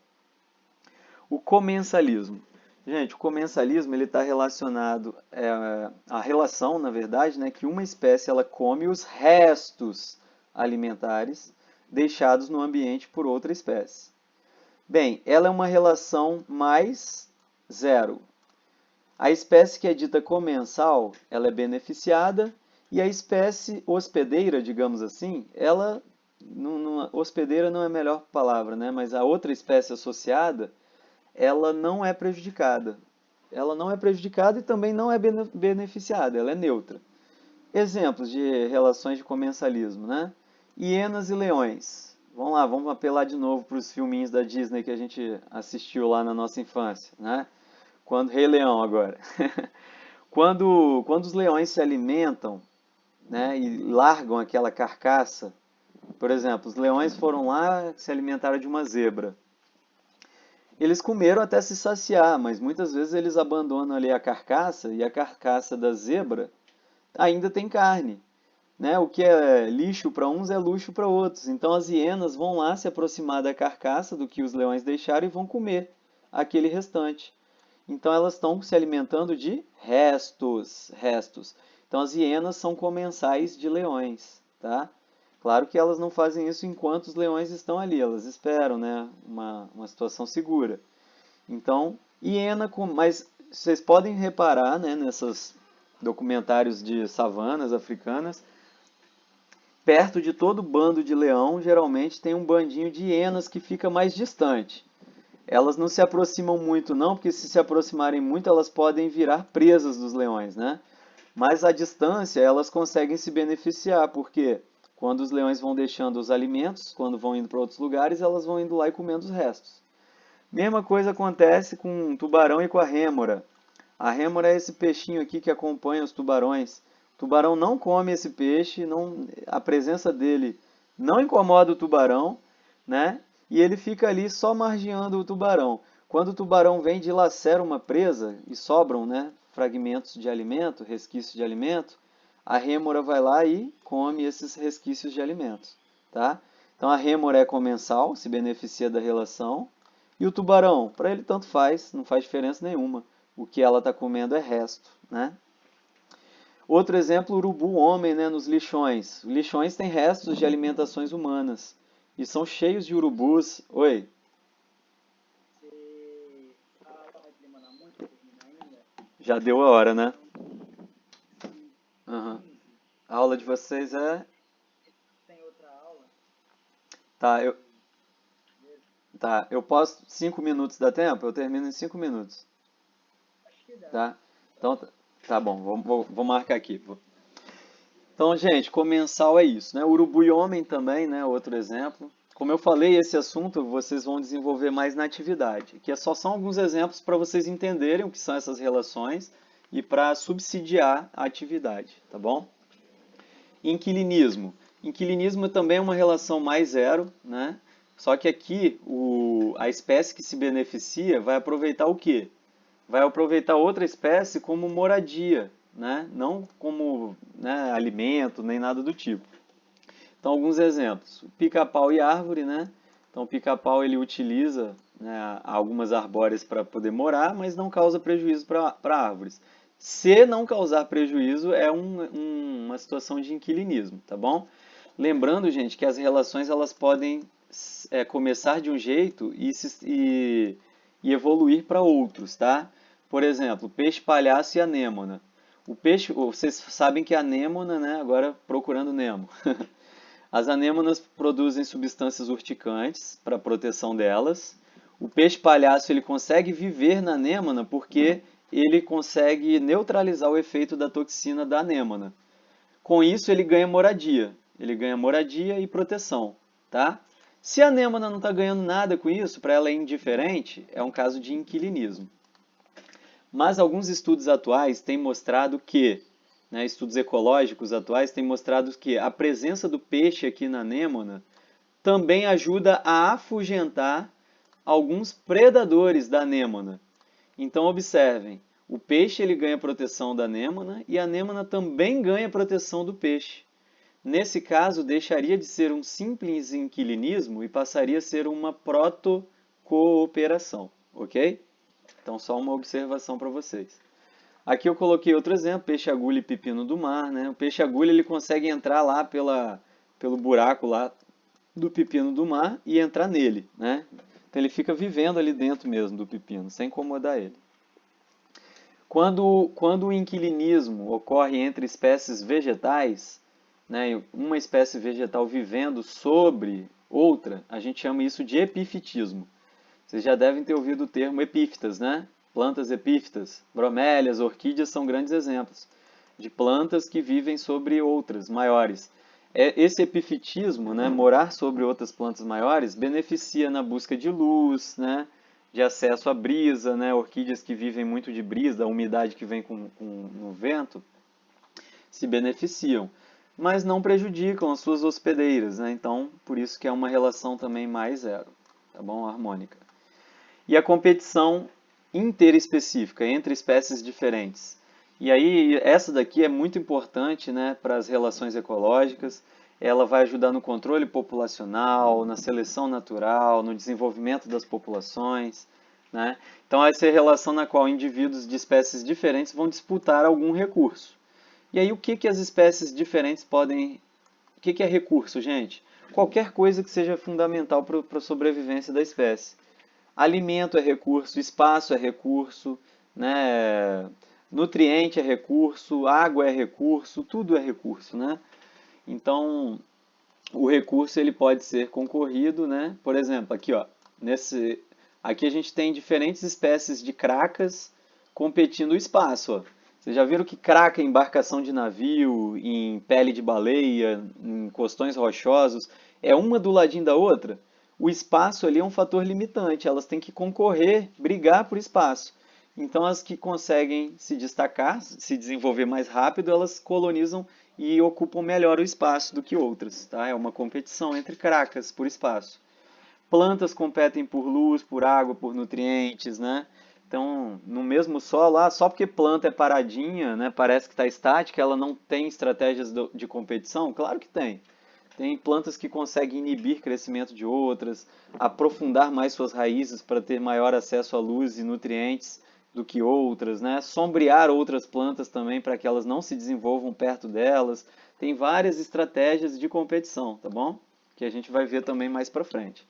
S1: O comensalismo. Gente, o comensalismo ele está relacionado à relação, na verdade, né, que uma espécie ela come os restos alimentares deixados no ambiente por outra espécie. Bem, ela é uma relação mais zero. A espécie que é dita comensal, ela é beneficiada, e a espécie hospedeira, digamos assim, ela, hospedeira não é a melhor palavra, né? Mas a outra espécie associada, ela não é prejudicada. Ela não é prejudicada e também não é beneficiada, ela é neutra. Exemplos de relações de comensalismo, né? Hienas e leões. Vamos lá, vamos apelar de novo para os filminhos da Disney que a gente assistiu lá na nossa infância, né? Rei Leão agora. Quando os leões se alimentam, né, e largam aquela carcaça, por exemplo, os leões foram lá se alimentaram de uma zebra. Eles comeram até se saciar, mas muitas vezes eles abandonam ali a carcaça e a carcaça da zebra ainda tem carne. Né? O que é lixo para uns é luxo para outros. Então as hienas vão lá se aproximar da carcaça do que os leões deixaram e vão comer aquele restante. Então elas estão se alimentando de restos. Então as hienas são comensais de leões, tá? Claro que elas não fazem isso enquanto os leões estão ali, elas esperam, né, uma situação segura. Então, mas vocês podem reparar, né, nesses documentários de savanas africanas, perto de todo bando de leão, geralmente tem um bandinho de hienas que fica mais distante. Elas não se aproximam muito não, porque se aproximarem muito elas podem virar presas dos leões, né? Mas à distância elas conseguem se beneficiar, porque quando os leões vão deixando os alimentos, quando vão indo para outros lugares, elas vão indo lá e comendo os restos. Mesma coisa acontece com o tubarão e com a rêmora. A rêmora é esse peixinho aqui que acompanha os tubarões. O tubarão não come esse peixe, a presença dele não incomoda o tubarão, né? E ele fica ali só margeando o tubarão. Quando o tubarão vem e dilacera uma presa e sobram, né, fragmentos de alimento, resquícios de alimento, a rêmora vai lá e come esses resquícios de alimentos, tá? Então a rêmora é comensal, se beneficia da relação, E o tubarão? Para ele tanto faz, não faz diferença nenhuma. O que ela está comendo é resto, né? Outro exemplo, urubu-homem, né, nos lixões. Lixões têm restos de alimentações humanas e são cheios de urubus. Oi, já deu a hora, né? Aham. A aula de vocês é. Tá, eu posso. 5 minutos dá tempo? Eu termino em 5 minutos, tá? Então, tá bom, vou marcar aqui. Então, gente, comensal é isso, né? Urubu e homem também, né? Outro exemplo. Como eu falei, esse assunto vocês vão desenvolver mais na atividade, que só são alguns exemplos para vocês entenderem o que são essas relações e para subsidiar a atividade, tá bom? Inquilinismo. Inquilinismo também é uma relação mais zero, né? Só que aqui a espécie que se beneficia vai aproveitar o quê? Vai aproveitar outra espécie como moradia, né? Não como, né, alimento nem nada do tipo. Então, alguns exemplos. Pica-pau e árvore, né? Então, o pica-pau ele utiliza, né, algumas arbóreas para poder morar, mas não causa prejuízo para árvores. Se não causar prejuízo, é uma situação de inquilinismo, tá bom? Lembrando, gente, que as relações elas podem começar de um jeito e evoluir para outros, tá? Por exemplo, peixe palhaço e anêmona. O peixe, vocês sabem que a anêmona, né? Agora procurando Nemo. As anêmonas produzem substâncias urticantes para a proteção delas. O peixe palhaço ele consegue viver na anêmona porque ele consegue neutralizar o efeito da toxina da anêmona. Com isso ele ganha moradia. Ele ganha moradia e proteção, tá? Se a anêmona não está ganhando nada com isso, para ela é indiferente, é um caso de inquilinismo. Mas alguns estudos atuais têm mostrado que, né, estudos ecológicos atuais têm mostrado que a presença do peixe aqui na anêmona também ajuda a afugentar alguns predadores da anêmona. Então observem, o peixe ele ganha proteção da anêmona e a anêmona também ganha proteção do peixe. Nesse caso, deixaria de ser um simples inquilinismo e passaria a ser uma protocooperação, ok? Então, só uma observação para vocês. Aqui eu coloquei outro exemplo, peixe-agulha e pepino do mar, né? O peixe-agulha ele consegue entrar lá pelo buraco lá do pepino do mar e entrar nele, né? Então ele fica vivendo ali dentro mesmo do pepino, sem incomodar ele. Quando o inquilinismo ocorre entre espécies vegetais, né, uma espécie vegetal vivendo sobre outra, a gente chama isso de epifitismo. Vocês já devem ter ouvido o termo epífitas, né? Plantas epífitas, bromélias, orquídeas são grandes exemplos de plantas que vivem sobre outras maiores. Esse epifitismo, né, morar sobre outras plantas maiores, beneficia na busca de luz, né, de acesso à brisa, né, orquídeas que vivem muito de brisa, da umidade que vem no vento, se beneficiam, mas não prejudicam as suas hospedeiras, né? Então, por isso que é uma relação também mais zero, tá bom? Harmônica. E a competição interespecífica entre espécies diferentes. E aí, essa daqui é muito importante, né, para as relações ecológicas. Ela vai ajudar no controle populacional, na seleção natural, no desenvolvimento das populações, né? Então, essa é a relação na qual indivíduos de espécies diferentes vão disputar algum recurso. E aí, o que que as espécies diferentes podem... O que que é recurso, gente? Qualquer coisa que seja fundamental para a sobrevivência da espécie. Alimento é recurso, espaço é recurso, né? Nutriente é recurso, água é recurso, tudo é recurso, né? Então, o recurso ele pode ser concorrido, né? Por exemplo, aqui, ó, aqui a gente tem diferentes espécies de cracas competindo o espaço, ó. Vocês já viram que craca em embarcação de navio, em pele de baleia, em costões rochosos, é uma do ladinho da outra? O espaço ali é um fator limitante, elas têm que concorrer, brigar por espaço. Então, as que conseguem se destacar, se desenvolver mais rápido, elas colonizam e ocupam melhor o espaço do que outras, tá? É uma competição entre cracas por espaço. Plantas competem por luz, por água, por nutrientes, né? Então, no mesmo solo, só porque planta é paradinha, né, parece que está estática, ela não tem estratégias de competição? Claro que tem. Tem plantas que conseguem inibir crescimento de outras, aprofundar mais suas raízes para ter maior acesso à luz e nutrientes do que outras, né? Sombrear outras plantas também para que elas não se desenvolvam perto delas. Tem várias estratégias de competição, tá bom? Que a gente vai ver também mais para frente.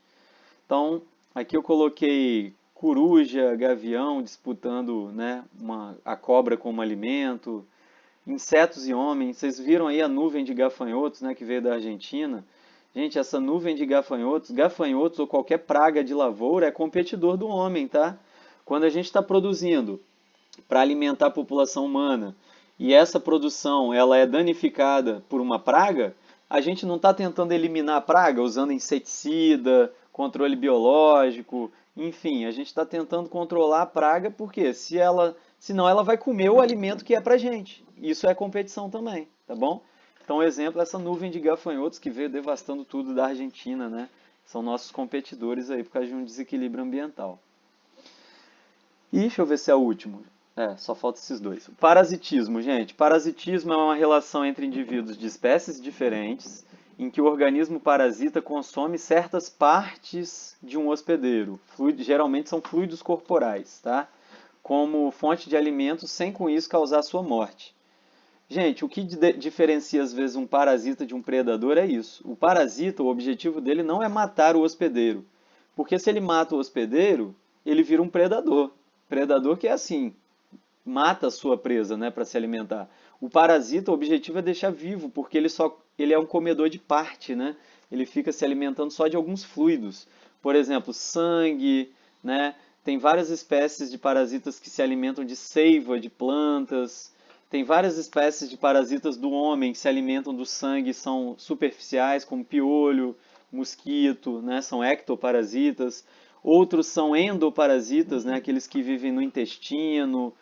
S1: Então, aqui eu coloquei coruja, gavião disputando, né, a cobra como alimento, insetos e homens. Vocês viram aí a nuvem de gafanhotos, né, que veio da Argentina? Gente, essa nuvem de gafanhotos ou qualquer praga de lavoura é competidor do homem, tá? Quando a gente está produzindo para alimentar a população humana e essa produção ela é danificada por uma praga, a gente não está tentando eliminar a praga usando inseticida, controle biológico, enfim, a gente está tentando controlar a praga porque senão ela vai comer o alimento que é para gente. Isso é competição também, tá bom? Então, exemplo, essa nuvem de gafanhotos que veio devastando tudo da Argentina, né? São nossos competidores aí por causa de um desequilíbrio ambiental. E deixa eu ver se é o último. Só falta esses dois. Parasitismo, gente. Parasitismo é uma relação entre indivíduos de espécies diferentes, em que o organismo parasita consome certas partes de um hospedeiro. Geralmente são fluidos corporais, tá? Como fonte de alimentos, sem com isso causar sua morte. Gente, o que diferencia às vezes um parasita de um predador é isso. O parasita, o objetivo dele não é matar o hospedeiro. Porque se ele mata o hospedeiro, ele vira um predador. Predador que é assim, mata a sua presa, né, para se alimentar. O parasita, o objetivo é deixar vivo, porque ele é um comedor de parte, né? Ele fica se alimentando só de alguns fluidos. Por exemplo, sangue, né? Tem várias espécies de parasitas que se alimentam de seiva de plantas. Tem várias espécies de parasitas do homem que se alimentam do sangue, são superficiais, como piolho, mosquito, né? São ectoparasitas. Outros são endoparasitas, né? Aqueles que vivem no intestino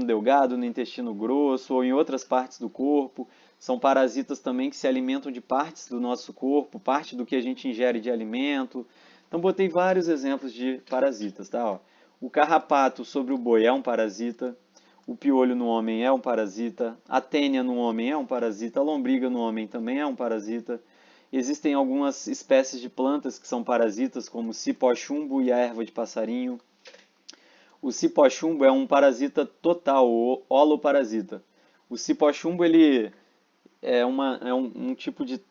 S1: delgado, no intestino grosso ou em outras partes do corpo. São parasitas também que se alimentam de partes do nosso corpo, parte do que a gente ingere de alimento. Então, botei vários exemplos de parasitas, tá? Ó, o carrapato sobre o boi é um parasita, o piolho no homem é um parasita, a tênia no homem é um parasita, a lombriga no homem também é um parasita. Existem algumas espécies de plantas que são parasitas, como o cipó-chumbo e a erva de passarinho. O cipó-chumbo é um parasita total, ou holoparasita. O cipó-chumbo ele um tipo de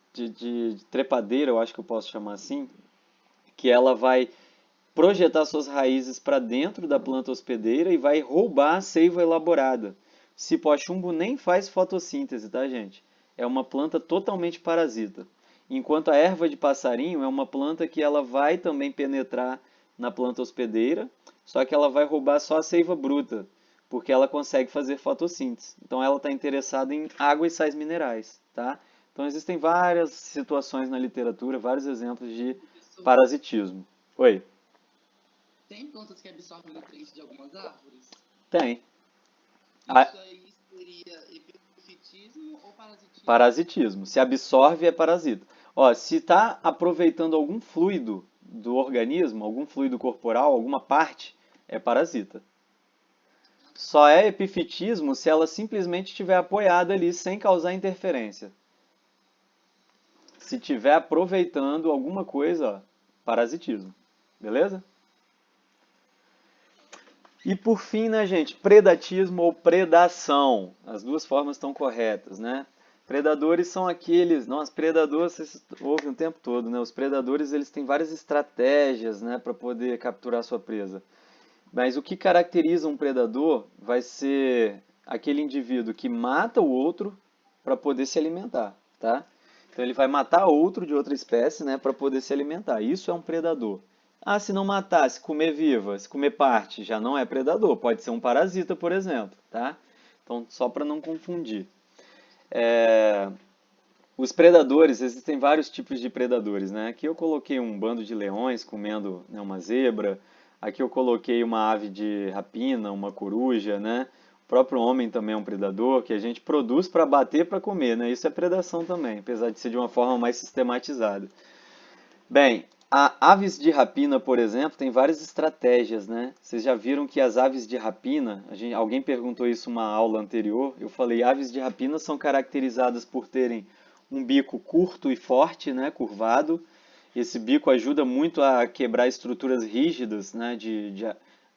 S1: trepadeira, eu acho que eu posso chamar assim, que ela vai projetar suas raízes para dentro da planta hospedeira e vai roubar a seiva elaborada. Cipó-chumbo nem faz fotossíntese, tá, gente? É uma planta totalmente parasita. Enquanto a erva de passarinho é uma planta que ela vai também penetrar na planta hospedeira, só que ela vai roubar só a seiva bruta, porque ela consegue fazer fotossíntese. Então ela está interessada em água e sais minerais, tá? Então existem várias situações na literatura, vários exemplos de parasitismo. Oi?
S2: Tem plantas que absorvem nutrientes de algumas árvores?
S1: Tem.
S2: Isso aí seria epifitismo ou parasitismo?
S1: Parasitismo. Se absorve, é parasita. Ó, se está aproveitando algum fluido do organismo, algum fluido corporal, alguma parte, é parasita. Só é epifitismo se ela simplesmente estiver apoiada ali sem causar interferência. Se estiver aproveitando alguma coisa, ó, parasitismo. Beleza? E por fim, né, gente, predatismo ou predação. As duas formas estão corretas, né? Predadores são aqueles, nossa, predadores vocês ouvem o tempo todo, né? Os predadores eles têm várias estratégias, né, para poder capturar sua presa. Mas o que caracteriza um predador vai ser aquele indivíduo que mata o outro para poder se alimentar, tá? Então ele vai matar outro de outra espécie, né, para poder se alimentar. Isso é um predador. Ah, se não matar, se comer viva, se comer parte, já não é predador. Pode ser um parasita, por exemplo, tá? Então, só para não confundir. Os predadores, existem vários tipos de predadores, né? Aqui eu coloquei um bando de leões comendo, né, uma zebra. Aqui eu coloquei uma ave de rapina, uma coruja, né? O próprio homem também é um predador que a gente produz para bater para comer, né? Isso é predação também, apesar de ser de uma forma mais sistematizada. Bem, aves de rapina, por exemplo, tem várias estratégias, né? Vocês já viram que as aves de rapina, alguém perguntou isso numa aula anterior, eu falei, aves de rapina são caracterizadas por terem um bico curto e forte, né, curvado. Esse bico ajuda muito a quebrar estruturas rígidas, né,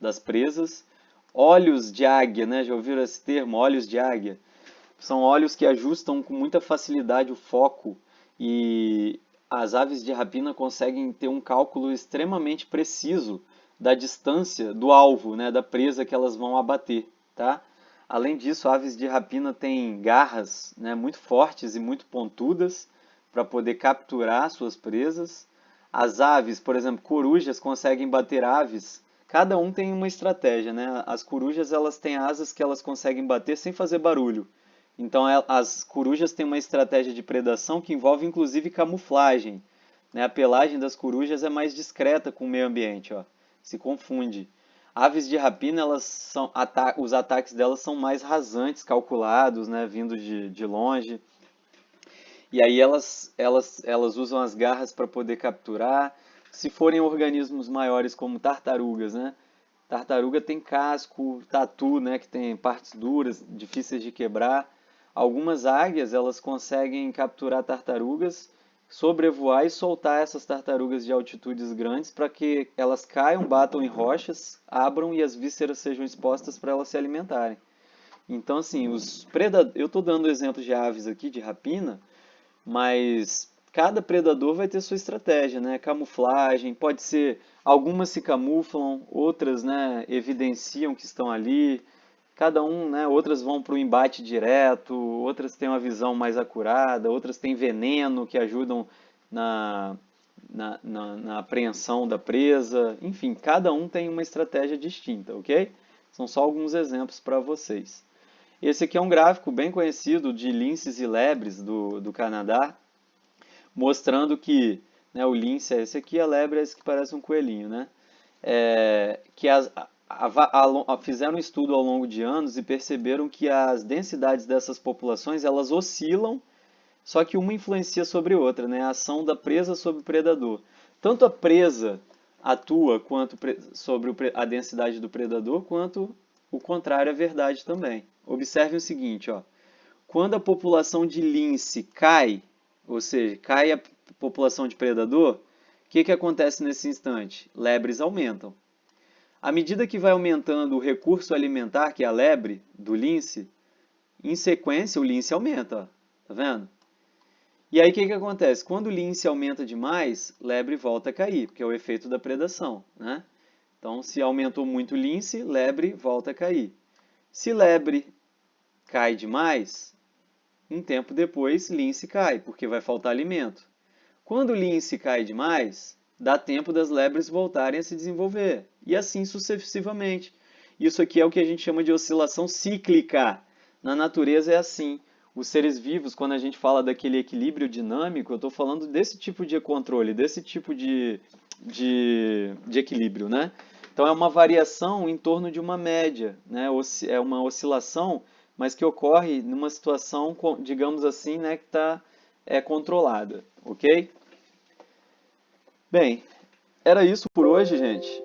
S1: das presas. Olhos de águia, né, já ouviram esse termo? Olhos de águia. São olhos que ajustam com muita facilidade o foco e as aves de rapina conseguem ter um cálculo extremamente preciso da distância do alvo, né, da presa que elas vão abater, tá? Além disso, aves de rapina têm garras, né, muito fortes e muito pontudas para poder capturar suas presas. As aves, por exemplo, corujas conseguem bater aves. Cada um tem uma estratégia, né? As corujas elas têm asas que elas conseguem bater sem fazer barulho. Então, as corujas têm uma estratégia de predação que envolve inclusive camuflagem, né? A pelagem das corujas é mais discreta com o meio ambiente, ó. Se confunde. Aves de rapina, os ataques delas são mais rasantes, calculados, né? Vindo de longe. E aí elas usam as garras para poder capturar. Se forem organismos maiores como tartarugas, né? Tartaruga tem casco, tatu, né? Que tem partes duras, difíceis de quebrar. Algumas águias elas conseguem capturar tartarugas, sobrevoar e soltar essas tartarugas de altitudes grandes para que elas caiam, batam em rochas, abram e as vísceras sejam expostas para elas se alimentarem. Então, assim, eu estou dando exemplos de aves aqui, de rapina, mas cada predador vai ter sua estratégia, né? Camuflagem, pode ser, algumas se camuflam, outras, né, evidenciam que estão ali. Cada um, né, outras vão para o embate direto, outras têm uma visão mais acurada, outras têm veneno que ajudam na, na apreensão da presa. Enfim, cada um tem uma estratégia distinta, ok? São só alguns exemplos para vocês. Esse aqui é um gráfico bem conhecido de linces e lebres do Canadá, mostrando que, né, o lince é esse aqui, a lebre é esse que parece um coelhinho, né? Que fizeram um estudo ao longo de anos e perceberam que as densidades dessas populações elas oscilam, só que uma influencia sobre outra, né? A ação da presa sobre o predador. Tanto a presa atua sobre a densidade do predador, quanto o contrário é verdade também. Observe o seguinte, ó. Quando a população de lince cai, ou seja, cai a população de predador, o que acontece nesse instante? Lebres aumentam. À medida que vai aumentando o recurso alimentar, que é a lebre do lince, em sequência o lince aumenta, ó. Tá vendo? E aí o que acontece? Quando o lince aumenta demais, lebre volta a cair, porque é o efeito da predação, né? Então, se aumentou muito o lince, lebre volta a cair. Se lebre cai demais, um tempo depois lince cai, porque vai faltar alimento. Quando o lince cai demais, dá tempo das lebres voltarem a se desenvolver, e assim sucessivamente. Isso aqui é o que a gente chama de oscilação cíclica. Na natureza é assim. Os seres vivos, quando a gente fala daquele equilíbrio dinâmico, eu estou falando desse tipo de controle, desse tipo de equilíbrio, né? Então é uma variação em torno de uma média, né? É uma oscilação, mas que ocorre numa situação, digamos assim, né, que está controlada, ok? Bem, era isso por hoje, gente.